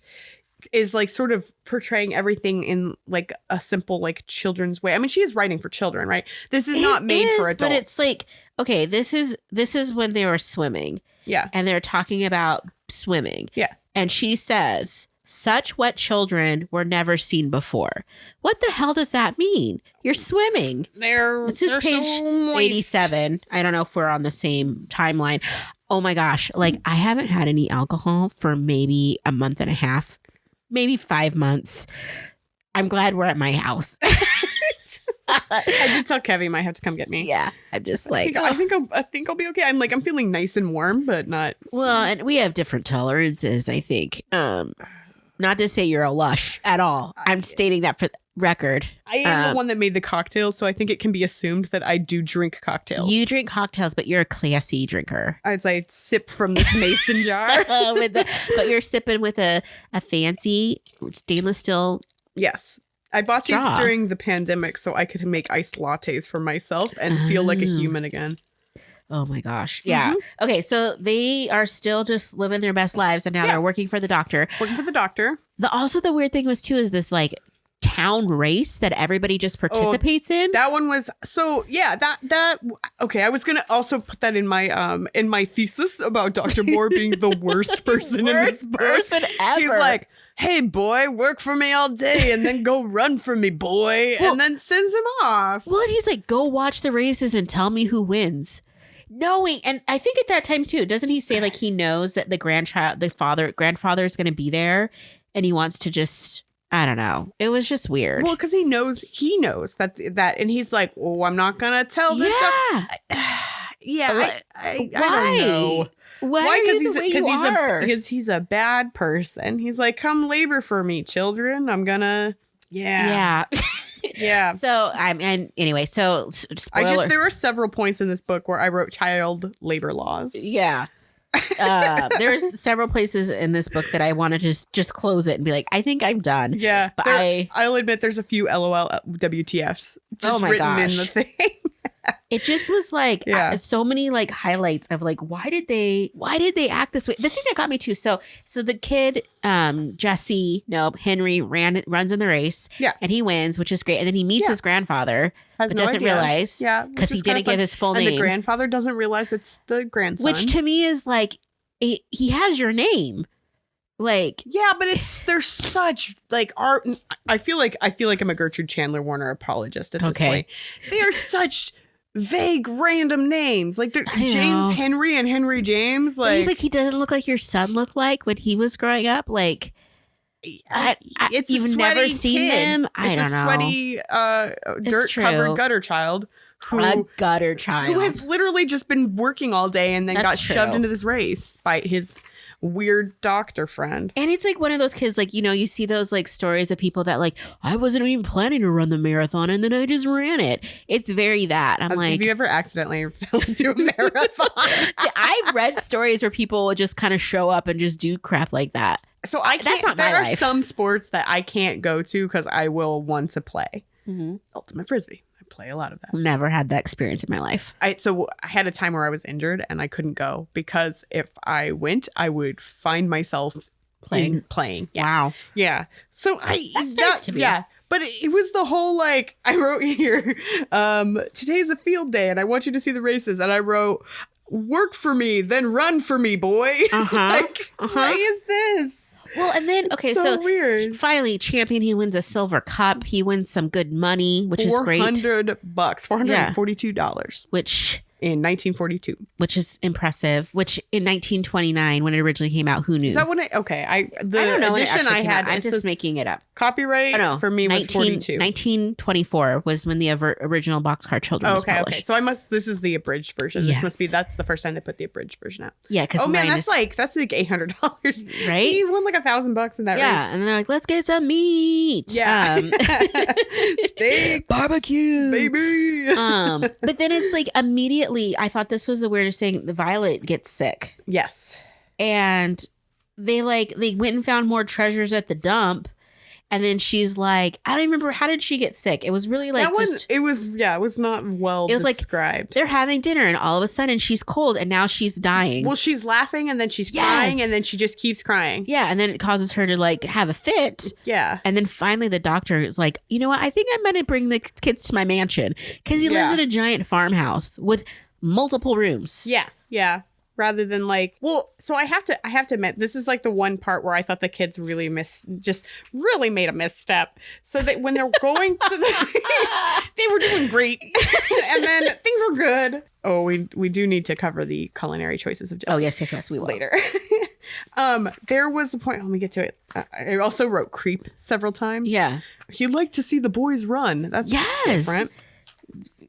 is like sort of portraying everything in like a simple like children's way. I mean, she is writing for children, right? This is not made for adults. But it's like, okay, this is when they were swimming. Yeah. And they're talking about swimming. Yeah. And she says, such wet children were never seen before. What the hell does that mean? You're swimming. This is page so 87. I don't know if we're on the same timeline. Oh my gosh. Like I haven't had any alcohol for maybe a month and a half. Maybe 5 months. I'm glad we're at my house. I did tell Kevin he might have to come get me. Yeah, I'm just like I think I'll be okay. I'm feeling nice and warm, but not. Well, and we have different tolerances. I think. Not to say you're a lush at all. I'm stating that for the record. I am the one that made the cocktails, so I think it can be assumed that I do drink cocktails. You drink cocktails, but you're a classy drinker. I'd say sip from this mason jar. But you're sipping with a fancy stainless steel. Yes. I bought these during the pandemic so I could make iced lattes for myself and feel like a human again. Oh my gosh. Yeah. Mm-hmm. Okay. So they are still just living their best lives and now they're working for the doctor. Also, the weird thing was too, is this like town race that everybody just participates in. That one was okay. I was going to also put that in my thesis about Dr. Moore being the worst person in this book. Person ever. He's like, hey, boy, work for me all day and then go run for me, boy. And then sends him off. Well, and he's like, go watch the races and tell me who wins. Knowing, and I think at that time too, doesn't he say like he knows that the grandfather is going to be there and he wants to just, I don't know. It was just weird. Well, because he knows that, and he's like, oh, I'm not going to tell the Yeah, I Why? don't know. Why are you the way you are? Because he's a bad person. He's like, come labor for me, children. I'm gonna. Yeah. Yeah. So anyway, so spoiler. There were several points in this book where I wrote child labor laws. Yeah. There's several places in this book that I want to just close it and be like, I think I'm done. Yeah. But I'll admit there's a few LOL WTFs just written in the thing. It just was like so many like highlights of like why did they act this way? The thing that got me too. So the kid Henry runs in the race. Yeah. And he wins, which is great. And then he meets his grandfather, but doesn't realize. Yeah. Because he didn't give his full name. And the grandfather doesn't realize it's the grandson. Which to me is like he has your name. Like yeah, but there's such like art. I feel like I'm a Gertrude Chandler Warner apologist at this point. They are such vague random names like James Henry and Henry James. Like he's like he doesn't look like your son looked like when he was growing up. Like you've never seen them. I don't know. It's a sweaty dirt covered gutter child. Who has literally just been working all day and then got shoved into this race by his weird doctor friend. And it's like one of those kids, like, you know, you see those like stories of people that like, I wasn't even planning to run the marathon and then I just ran it. It's very that. I'm like, have you ever accidentally fell into a marathon? I've read stories where people will just kind of show up and just do crap like that. So there are some sports that I can't go to because I will want to play. Mm-hmm. Ultimate Frisbee. Play a lot of that. Never had that experience in my life. So I had a time where I was injured and I couldn't go because if I went, I would find myself playing. Yeah. Wow. Yeah. So that's nice to me. Yeah. But it was the whole like I wrote here, today's a field day and I want you to see the races. And I wrote, work for me, then run for me, boy. Why is this? Well, and then, okay, so weird. Finally, champion, he wins a silver cup. He wins some good money, which is great. $400, $442. Which... in 1942. Which is impressive. Which in 1929, when it originally came out, who knew? Is that when I don't know edition I had, I'm just making it up. Copyright for me was 42. 1924 was when the original Boxcar Children was published. Okay, so this is the abridged version. Yes. This must be, that's the first time they put the abridged version out. Yeah, because that's like $800. Right? He won like $1,000 in that race. Yeah, and they're like, let's get some meat. Yeah. Steaks. Barbecue. Baby. But then it's like immediately, I thought this was the weirdest thing. The Violet gets sick. Yes. And they went and found more treasures at the dump. And then she's like, I don't remember, how did she get sick? It was really like it was not well described. Like they're having dinner and all of a sudden she's cold and now she's dying. Well, she's laughing and then she's crying and then she just keeps crying. Yeah, and then it causes her to like have a fit. Yeah. And then finally the doctor is like, you know what? I think I'm going to bring the kids to my mansion because he lives in a giant farmhouse with multiple rooms. Yeah. Yeah. Rather than like, well, so I have to admit, this is like the one part where I thought the kids really made a misstep. So that when they're going to they were doing great. And then things were good. Oh, we do need to cover the culinary choices of Jesse. Oh, yes, we will. Later. There was a point, let me get to it. I also wrote creep several times. Yeah. He'd like to see the boys run. That's different.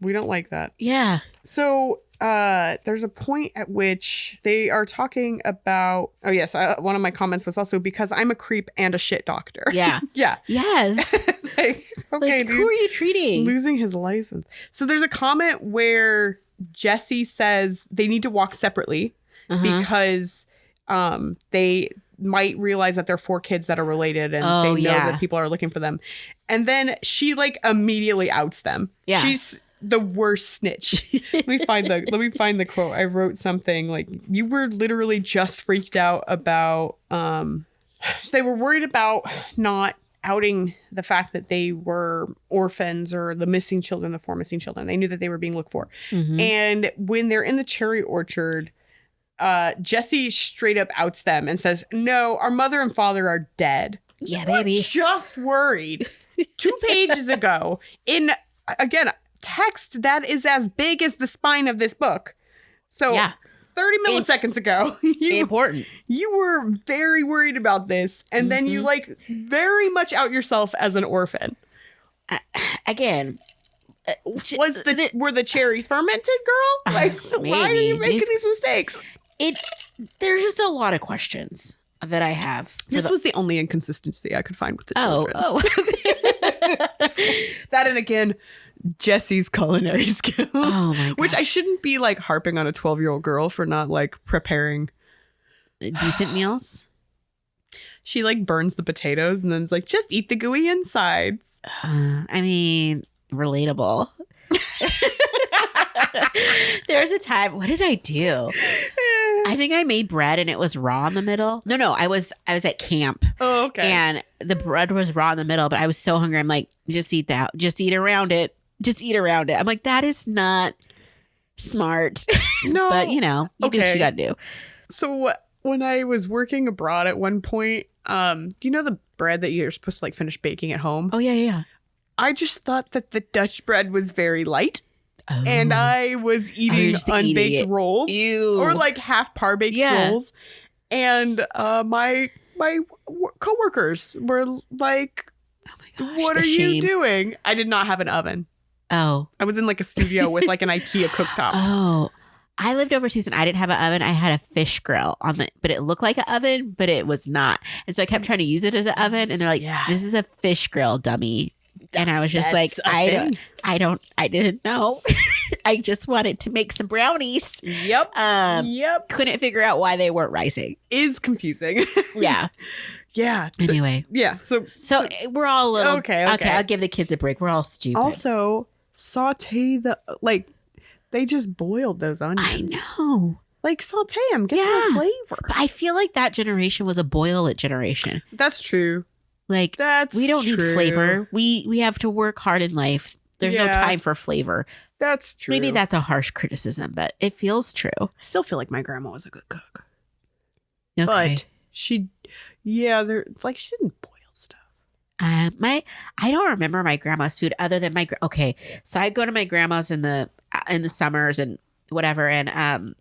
We don't like that. Yeah. So there's a point at which they are talking about, one of my comments was also because I'm a creep and a shit doctor. Yeah. Yeah. Yes. Okay, dude, who are you treating? Losing his license. So there's a comment where Jesse says they need to walk separately because they might realize that they're 4 kids that are related and they know that people are looking for them. And then she like immediately outs them. Yeah. She's the worst snitch. Let me find the quote. I wrote something like, you were literally just freaked out about they were worried about not outing the fact that they were orphans or the 4 missing children. They knew that they were being looked for. And when they're in the cherry orchard, Jesse straight up outs them and says, no, our mother and father are dead. Yeah, baby. Just worried 2 pages ago in, again, text that is as big as the spine of this book. So 30 milliseconds ago, you were very worried about this. And then you like very much out yourself as an orphan. Again, Were the cherries fermented, girl? Like, why are you making these mistakes? There's just a lot of questions that I have. This was the only inconsistency I could find with the children. That, and again, Jesse's culinary skills. Oh my gosh. Which I shouldn't be like harping on a 12-year-old girl for not like preparing decent meals. She like burns the potatoes and then it's like, just eat the gooey insides. I mean, relatable. There was a time, what did I do? I think I made bread and it was raw in the middle. No, I was at camp. Oh, okay. And the bread was raw in the middle, but I was so hungry. I'm like, just eat that. Just eat around it. Just eat around it. I'm like, that is not smart. No. But you know, you do what you got to do. So when I was working abroad at one point, do you know the bread that you're supposed to like finish baking at home? Oh, yeah. I just thought that the Dutch bread was very light. Oh. And I was eating unbaked rolls. Ew. Or like half par baked rolls. And my coworkers were like, oh my gosh, what are you doing? I did not have an oven. Oh. I was in like a studio with like an IKEA cooktop. Oh. I lived overseas and I didn't have an oven. I had a fish grill but it looked like an oven, but it was not. And so I kept trying to use it as an oven and they're like, this is a fish grill, dummy. And I was just like, I didn't know. I just wanted to make some brownies. Yep. Couldn't figure out why they weren't rising. Is confusing. Yeah. Yeah. Anyway. Yeah. So we're all a little. Okay. I'll give the kids a break. We're all stupid. Also, saute they just boiled those onions. I know. Like, saute them. Get some flavor. But I feel like that generation was a boil it generation. That's true. Like, we don't need flavor. We have to work hard in life. There's no time for flavor. That's true. Maybe that's a harsh criticism, but it feels true. I still feel like my grandma was a good cook. Okay. But she didn't boil stuff. I don't remember my grandma's food other than so I go to my grandma's in the summers and whatever, and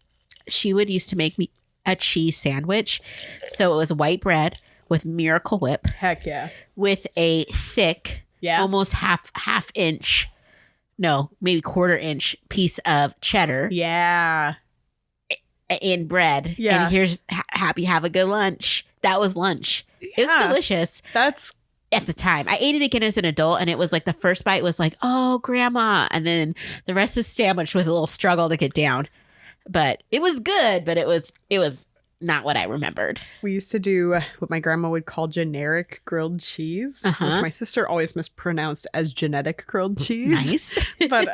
she would used to make me a cheese sandwich. So it was white bread with Miracle Whip. Heck yeah. With a thick, almost half inch, no, maybe quarter inch piece of cheddar. Yeah. In bread. Yeah. And here's happy, have a good lunch. That was lunch. Yeah. It was delicious. That's at the time. I ate it again as an adult and it was like the first bite was like, oh, grandma. And then the rest of the sandwich was a little struggle to get down. But it was good, but it was not what I remembered. We used to do what my grandma would call generic grilled cheese, which my sister always mispronounced as genetic grilled cheese. Nice. But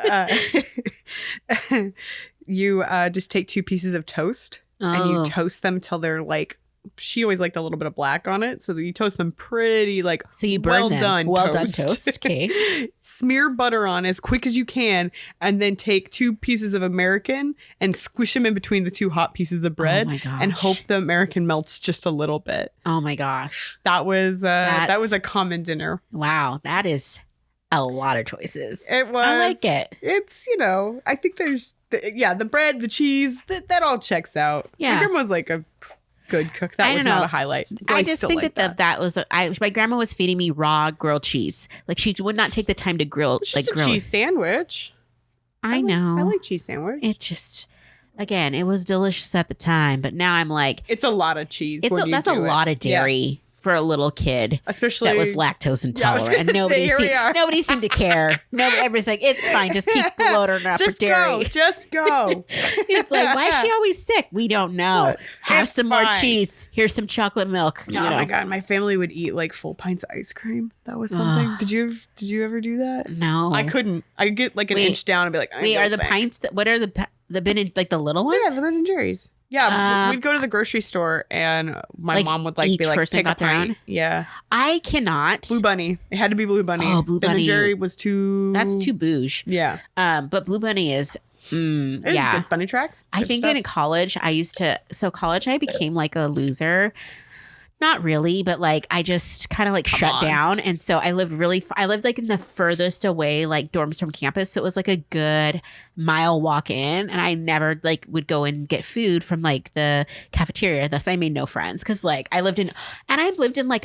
you just take 2 pieces of toast and you toast them till they're like, she always liked a little bit of black on it. So that you toast them pretty like, so you burn them. Well done toast. Okay. Smear butter on as quick as you can. And then take 2 pieces of American and squish them in between the 2 hot pieces of bread. Oh my gosh. And hope the American melts just a little bit. Oh my gosh. That was a common dinner. Wow. That is a lot of choices. It was. I like it. It's, I think there's, the bread, the cheese, that all checks out. Yeah. My grandma was like a good cook. That was not a highlight. I just think that was my grandma was feeding me raw grilled cheese. Like she would not take the time to grill grill cheese sandwich. I know. I like cheese sandwich. It just again, it was delicious at the time, but now I'm like, it's a lot of cheese. That's a lot of dairy for a little kid, especially that was lactose intolerant, and nobody seemed to care. Everybody's like, it's fine, just keep bloating enough for dairy. Just go. It's like, why is she always sick? We don't know. Have some more cheese. Here's some chocolate milk. Oh my god, my family would eat like full pints of ice cream. That was something. Did you ever do that? No, I couldn't. I get like an inch down and be like, are the pints what are the Ben like the little ones? Yeah, the Ben and Jerry's. Yeah, we'd go to the grocery store and my mom would each be like, person pick got a pint. their own? Yeah. I cannot. Blue Bunny. It had to be Blue Bunny. Oh, Blue Bunny. Ben and Jerry was too... That's too bouge. Yeah. But Blue Bunny is... Good bunny tracks. I think in college, I became like a loser. Not really, but like I just kind of like shut down. And so I lived like in the furthest away like dorms from campus. So it was like a good mile walk in, and I never like would go and get food from like the cafeteria. Thus I made no friends because like I lived in like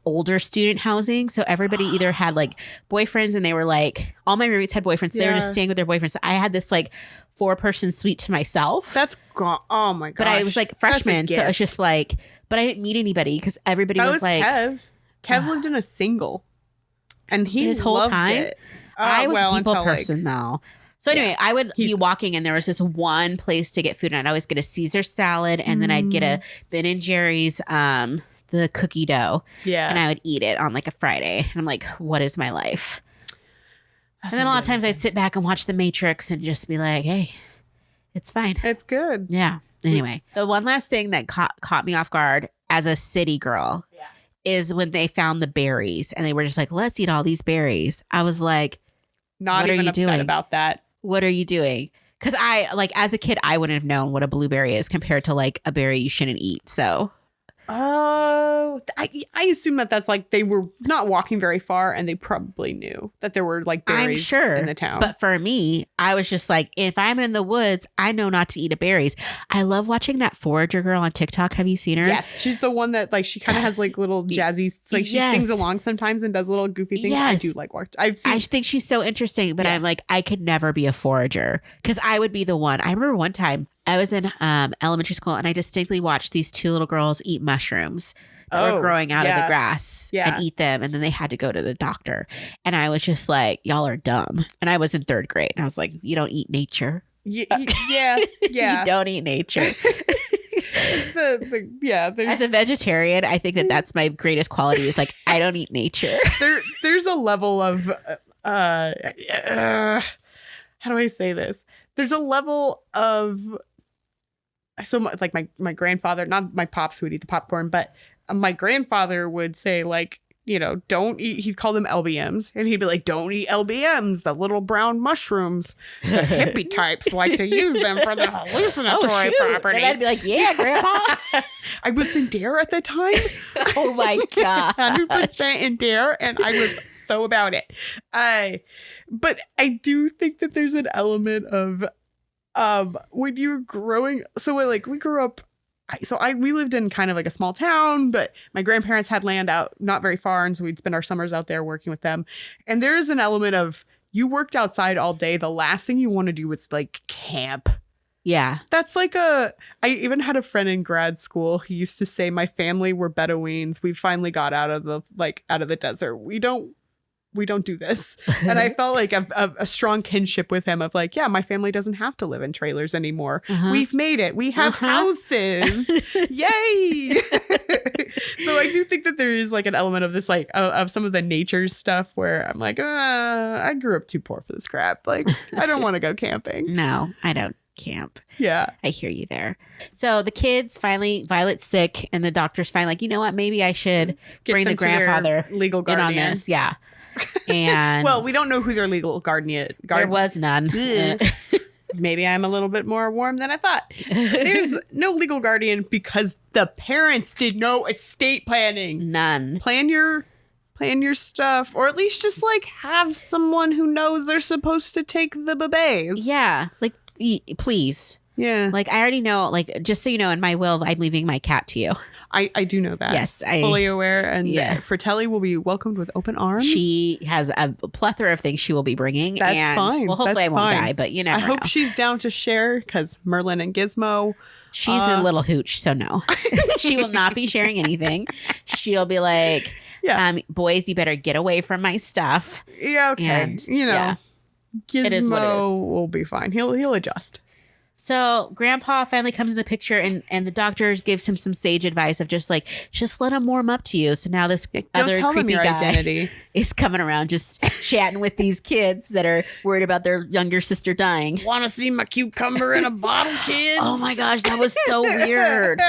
older student housing. So everybody either had like boyfriends and they were like, all my roommates had boyfriends. So they were just staying with their boyfriends. So I had this like 4-person suite to myself. Oh my gosh. But I was like freshman. So it's just like, but I didn't meet anybody because everybody was like. Kev lived in a single. And his whole loved time. It. I was a people person though. So anyway, I would be walking and there was this one place to get food and I'd always get a Caesar salad and then I'd get a Ben and Jerry's, the cookie dough. Yeah. And I would eat it on like a Friday. And I'm like, what is my life? And then a lot of times I'd sit back and watch The Matrix and just be like, hey, it's fine. It's good. Yeah. Anyway, the one last thing that caught me off guard as a city girl is when they found the berries and they were just like, let's eat all these berries. I was like, not even upset about that. What are you doing? Because I, like, as a kid, I wouldn't have known what a blueberry is compared to, like, a berry you shouldn't eat. So. Oh, I assume that's like they were not walking very far and they probably knew that there were like berries in the town. But for me, I was just like, if I'm in the woods, I know not to eat berries. I love watching that forager girl on TikTok. Have you seen her? Yes. She's the one that like she kind of has like little jazzy, like she sings along sometimes and does little goofy things. Yes. I do like watch. I think she's so interesting, but I'm like, I could never be a forager because I would be the one. I remember one time I was in elementary school and I distinctly watched these 2 little girls eat mushrooms that were growing out of the grass and eat them. And then they had to go to the doctor. And I was just like, y'all are dumb. And I was in 3rd grade. And I was like, you don't eat nature. Yeah. You don't eat nature. As a vegetarian, I think that's my greatest quality is like, I don't eat nature. There's a level of, how do I say this? There's a level of, so like my grandfather, not my pops who would eat the popcorn, but my grandfather would say like, you know, don't eat, he'd call them LBMs and he'd be like, don't eat LBMs, the little brown mushrooms. The hippie types like to use them for their hallucinatory properties. And I'd be like, yeah, Grandpa. I was in Dare at the time. Oh my God. 100% in Dare and I was so about it. But I do think that there's an element of when you're growing. So like we grew up. We lived in kind of like a small town, but my grandparents had land out not very far, and so we'd spend our summers out there working with them. And there is an element of you worked outside all day. The last thing you want to do is like camp. Yeah, that's like I even had a friend in grad school who used to say, "My family were Bedouins. We finally got out of the desert. We don't do this." And I felt like a strong kinship with him of like, yeah, my family doesn't have to live in trailers anymore. We've made it. We have houses. Yay. So I do think that there is like an element of this, like of some of the nature stuff where I'm like, I grew up too poor for this crap. Like, I don't want to go camping. No, I don't camp. Yeah. I hear you there. So the kids finally, Violet's sick and the doctor's finally like, you know what, maybe I should bring the grandfather legal guardian in on this. Yeah. And well, we don't know who their legal guardian. There was none. Maybe I'm a little bit more warm than I thought. There's no legal guardian because the parents did no estate planning. None. Plan your stuff, or at least just like have someone who knows they're supposed to take the babies. Yeah, like please. Yeah. Like I already know, like just so you know, in my will, I'm leaving my cat to you. I do know that. Yes. Fully aware. And Fratelli will be welcomed with open arms. She has a plethora of things she will be bringing. That's fine. Well, hopefully I won't die, but you never know. I hope she's down to share because Merlin and Gizmo. She's a little hooch, so no. She will not be sharing anything. She'll be like, boys, you better get away from my stuff. Yeah, okay. And, Gizmo it is what it is. Will be fine. He'll adjust. So Grandpa finally comes in the picture and the doctor gives him some sage advice of just let him warm up to you. So now this other creepy guy identity is coming around just chatting with these kids that are worried about their younger sister dying. Want to see my cucumber in a bottle, kids? Oh my gosh, that was so weird.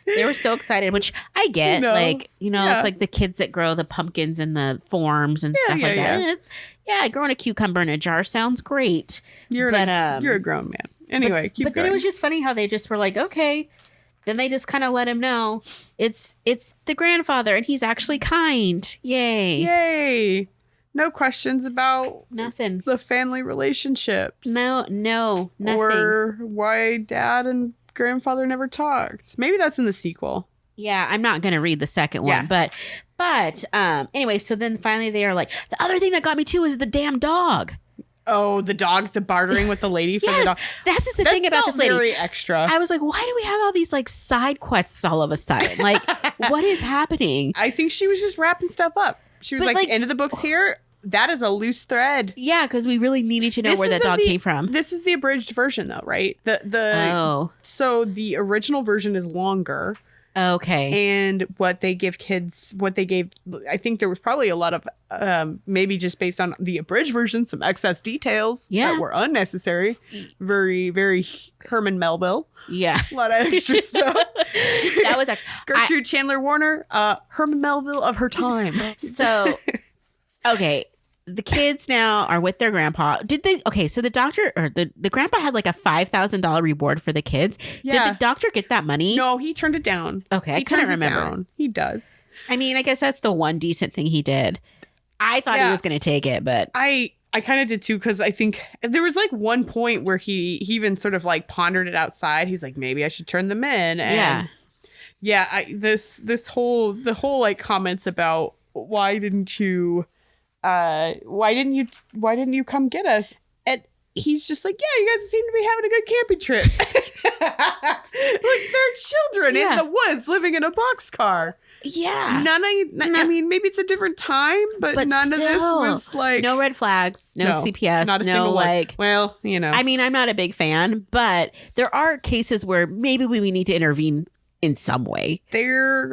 They were so excited, which I get. It's like the kids that grow the pumpkins in the forms and stuff like that. Yeah, growing a cucumber in a jar sounds great. You're a grown man. Anyway, keep going. Then it was just funny how they just were like, okay. Then they just kind of let him know it's the grandfather and he's actually kind. Yay. Yay. No questions about nothing. The family relationships. No, nothing. Or why dad and grandfather never talked. Maybe that's in the sequel. Yeah, I'm not going to read the second Yeah. one, but anyway, so then finally they are like, the other thing that got me too is the damn dog. Oh, the dog, the bartering with the lady for the Yes, dog. that's just the That thing about felt this lady. very extra. I was like, why do we have all these like side quests all of a sudden? Like, what is happening? I think she was just wrapping stuff up. She was But, like, end of the book's here. That is a loose thread. Yeah, because we really needed to know This where that isn't dog came from. This is the abridged version, though, right? Oh, So the original version is longer, okay. and what they gave, I think there was probably a lot of maybe just based on the abridged version, some excess details Yeah. that were unnecessary. Very, very Herman Melville. Yeah. A lot of extra stuff. That was actually Gertrude Chandler Warner, Herman Melville of her time. so okay. The kids now are with their grandpa. So the doctor or the grandpa had like a $5,000 reward for the kids. Yeah. Did the doctor get that money? No, he turned it down. Okay, I He couldn't turns it remember. down. He does. I mean, I guess that's the one decent thing he did. I thought he Yeah. was going to take it, but I kind of did too, because I think there was like one point where he even sort of like pondered it outside. He's like, maybe I should turn them in. And yeah. the whole like comments about why didn't you come get us? And he's just like, yeah, you guys seem to be having a good camping trip. Like they're children in Yeah. the woods living in a boxcar. Yeah. I mean, maybe it's a different time, but none of this still, was like no red flags, no CPS, not a no single one. like. Well, you know, I mean, I'm not a big fan, but there are cases where maybe we need to intervene in some way. they're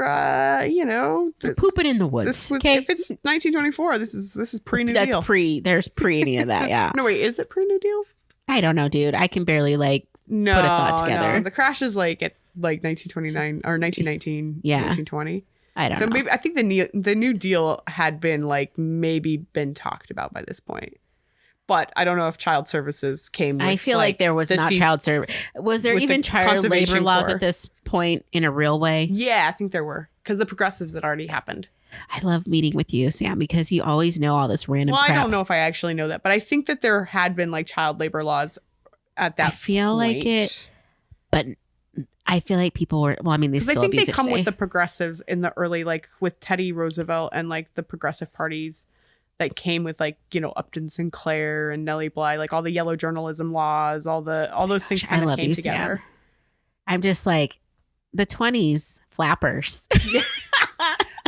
They're pooping in the woods. this was okay? if it's 1924. This is pre New That's Deal. There's pre any of that. Yeah. No, wait, is it pre New Deal? I don't know, dude. I can barely No, put a thought together. No. The crash is like at like 1929 or 1919, Yeah. 1920. I don't So know. maybe I think the New Deal had been like maybe been talked about by this point. But I don't know if child services came with, I feel like there was not child service. Was there with even the child labor Conservation laws Corps. at this point in a real way? Yeah, I think there were, because the progressives had already happened. I love meeting with you, Sam, because you always know all this random Well, crap. I don't know if I actually know that, but I think that there had been like child labor laws at that I feel point. like it, but I feel like people were, well, I mean, they Because I still think abuse they it come today. with the progressives in the early, like with Teddy Roosevelt and like the progressive parties that came with like, Upton Sinclair and Nellie Bly, like all the yellow journalism laws, all those things I kind of love came you, together. Sam. I'm just like, the 20s flappers.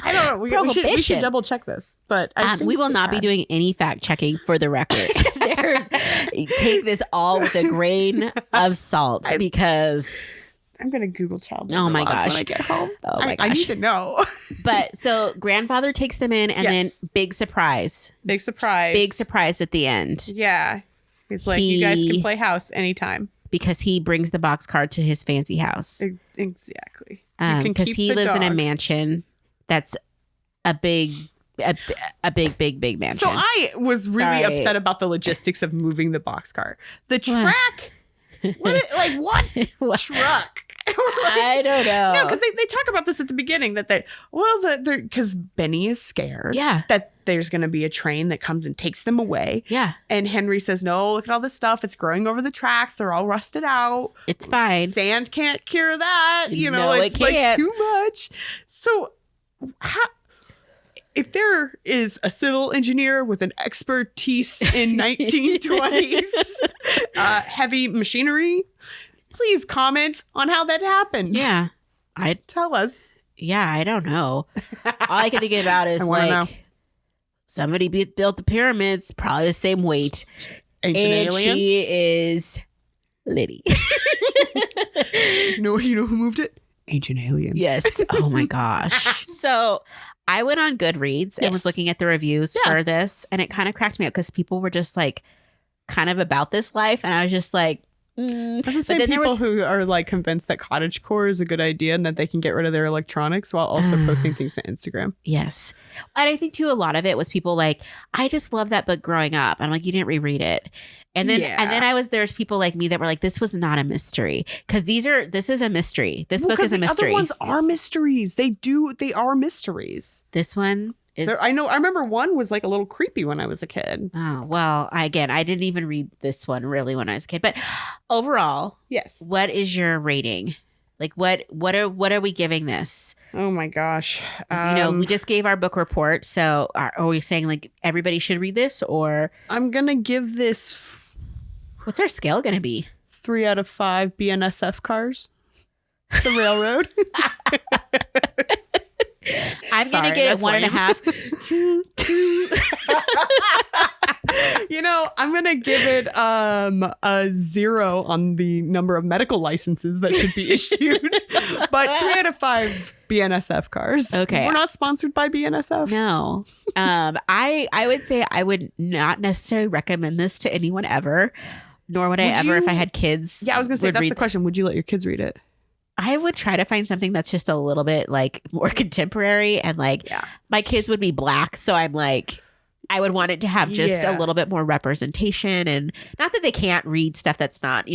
I don't know. We should Prohibition. double check this, but I think We will we not be had. doing any fact checking for the record. Take this all with a grain of salt because, I'm gonna Google child labor oh my laws gosh, when I get home. oh my I gosh. need to know. But so grandfather takes them in, and Yes. then big surprise at the end Yeah, it's like you guys can He- play house anytime. because he brings the boxcar to his fancy house Exactly. You can because keep he the lives in a dog. mansion that's a big mansion. So I was really Sorry. upset about the logistics of moving the boxcar. The track. What What? truck? I don't know. No, because they talk about this at the beginning that because Benny is scared. Yeah. That there's going to be a train that comes and takes them away. Yeah, And Henry says, no, look at all this stuff. It's growing over the tracks. They're all rusted out. it's fine. Sand can't cure that. No, it it's like can't. too much. So if there is a civil engineer with an expertise in 1920s heavy machinery, please comment on how that happened. Yeah, Tell us. I don't know. All I can think about is I wanna know. like somebody built the pyramids, probably the same weight, Ancient and aliens. she is Liddy. You know who moved it? Ancient aliens. Yes. Oh my gosh. So I went on Goodreads and was Yes. looking at the reviews Yeah. for this, and it kind of cracked me up because people were just like kind of about this life, and I was just like, That's the But same then there people was- who are like convinced that cottagecore is a good idea and that they can get rid of their electronics while also posting things to Instagram. yes. And I think too, a lot of it was people like, I just love that book growing up. And I'm like, you didn't reread it. And then, Yeah. and then there's people like me that were like, this was not a mystery. Cause this is a mystery. This book is a The mystery. other ones are mysteries. They are mysteries. This one is, I remember one was like a little creepy when I was a kid. Oh, well, I didn't even read this one really when I was a kid, but overall, Yes. what is your rating? Like what are we giving this? Oh my gosh. We just gave our book report. So are we saying like everybody should read this, or I'm going to give this what's our scale going to be? 3 out of 5 BNSF cars. The railroad. I'm going to get it 1.5. I'm going to give it a 0 on the number of medical licenses that should be issued. But 3 out of 5 BNSF cars. Okay. We're not sponsored by BNSF. No. I would say I would not necessarily recommend this to anyone ever, nor would I ever if I had kids. Yeah, I was going to say, that's the question. Would you let your kids read it? I would try to find something that's just a little bit like more contemporary, and like my kids would be Black. So I'm like, I would want it to have just a little bit more representation, and not that they can't read stuff that's not,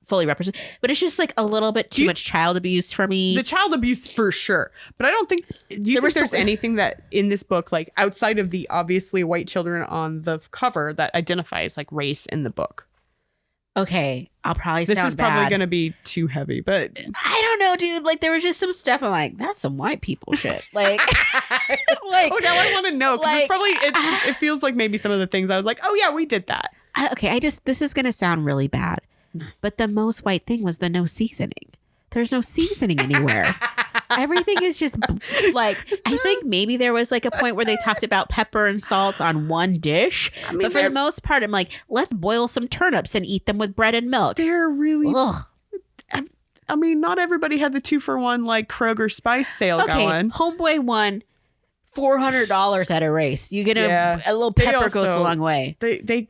fully represented, but it's just like a little bit too much child abuse for me. The child abuse for sure. But I don't think, do you think there's anything that in this book, like outside of the obviously white children on the cover, that identifies like race in the book? Okay, I'll probably this sound is probably bad. going to be too heavy, but I don't know, dude. Like there was just some stuff I'm like, that's some white people shit. Like, oh, now I want to know, because it's probably it feels like maybe some of the things I was like, oh yeah, we did that. This is going to sound really bad, but the most white thing was the no seasoning. There's no seasoning anywhere. Everything is just like, I think maybe there was like a point where they talked about pepper and salt on one dish. But for the most part, I'm like, let's boil some turnips and eat them with bread and milk. They're really... Ugh. I mean, not everybody had the 2-for-1 like Kroger spice sale going. Homeboy won $400 at a race. You get a little pepper goes a long way. They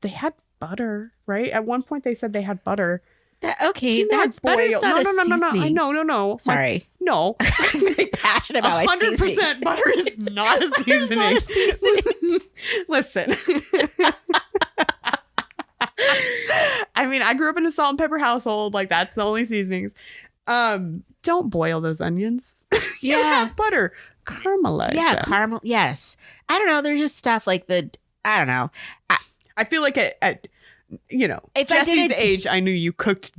had butter, right? At one point they said they had butter. That's butter's not a seasoning. No. Sorry. No. I'm very passionate about my seasonings. 100% butter is not a seasoning. Not a seasoning. Listen. I mean, I grew up in a salt and pepper household. Like, that's the only seasonings. Don't boil those onions. Yeah. Butter. Caramelize them. Caramel. Yes. I don't know. There's just stuff like I don't know. I feel like at if Jesse's age, I knew you cooked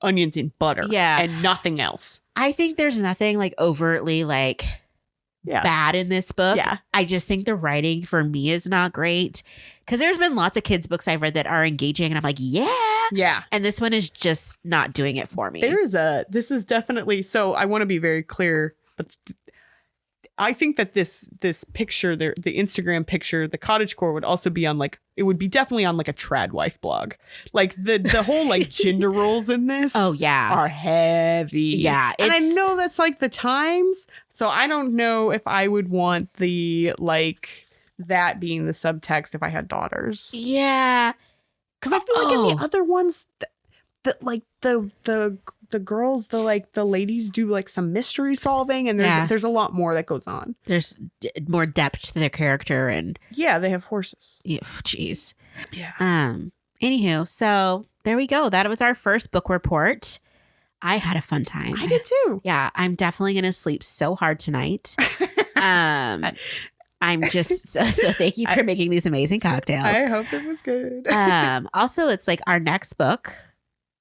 onions in butter and nothing else. I think there's nothing like overtly like bad in this book. Yeah. I just think the writing for me is not great, because there's been lots of kids books I've read that are engaging and I'm like, yeah. And this one is just not doing it for me. This is definitely, so I want to be very clear, but I think that this picture, the Instagram picture, the cottagecore would also be on like, it would be definitely on like a trad wife blog. Like the whole like gender roles in this are heavy. Yeah. And I know that's like the times. So I don't know if I would want the like that being the subtext if I had daughters. Yeah. Because I feel like in the other ones that like the girls, the ladies do like some mystery solving, and there's a lot more that goes on. There's more depth to their character, and they have horses. Yeah, jeez. Yeah. Anywho, so there we go. That was our first book report. I had a fun time. I did too. Yeah, I'm definitely gonna sleep so hard tonight. I'm just so thank you for making these amazing cocktails. I hope it was good. Also, it's like our next book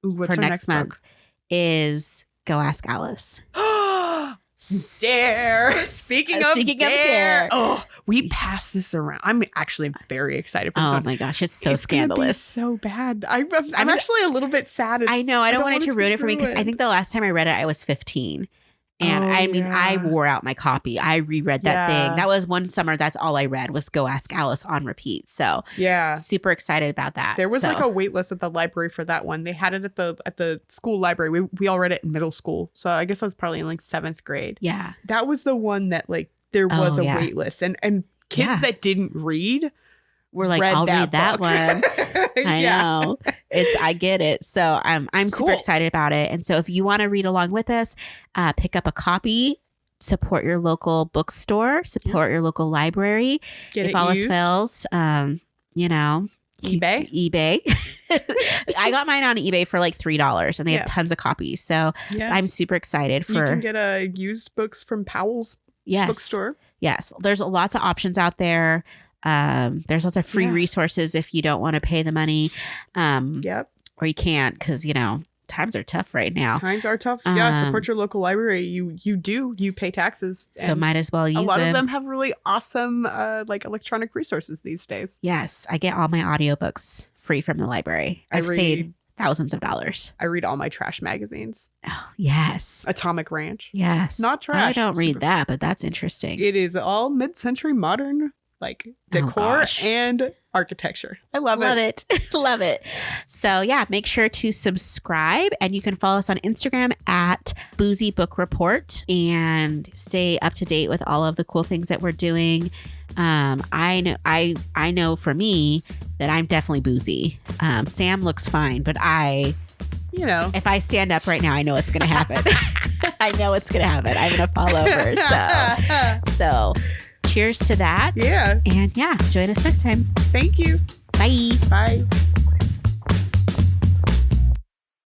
for next month is Go Ask Alice. Dare. Speaking of Dare. Oh, we passed this around. I'm actually very excited for this one. Oh my gosh, it's so scandalous. So bad. I'm actually a little bit sad. I know. I don't want it to ruin it for me, because I think the last time I read it, I was 15. And I wore out my copy. I reread that thing. That was one summer. That's all I read was Go Ask Alice on repeat. So super excited about that. There was like a wait list at the library for that one. They had it at the school library. We all read it in middle school. So I guess I was probably in like 7th grade. Yeah. That was the one that like there was a wait list. And kids that didn't read we're like, I'll read that one. I know. I get it. So I'm super excited about it. And so if you want to read along with us, pick up a copy, support your local bookstore, support your local library. If all else fails, eBay. I got mine on eBay for like $3, and they have tons of copies. So I'm super excited for. You can get used books from Powell's bookstore. Yes. There's lots of options out there. There's lots of free resources if you don't want to pay the money. Or you can't, because, times are tough right now. Times are tough. Yeah, support your local library. You pay taxes. So might as well use them. A lot of them have really awesome like electronic resources these days. Yes, I get all my audiobooks free from the library. I've saved thousands of dollars. I read all my trash magazines. Oh, yes. Atomic Ranch. Yes. Not trash. I don't read that, but that's interesting. It is all mid-century modern like decor and architecture. I love it. Love it. So yeah, make sure to subscribe, and you can follow us on Instagram at Boozy Book Report and stay up to date with all of the cool things that we're doing. I know for me that I'm definitely boozy. Sam looks fine, but if I stand up right now, I know it's going to happen. I know it's going to happen. I'm going to fall over. So cheers to that. Yeah. And yeah, join us next time. Thank you. Bye. Bye.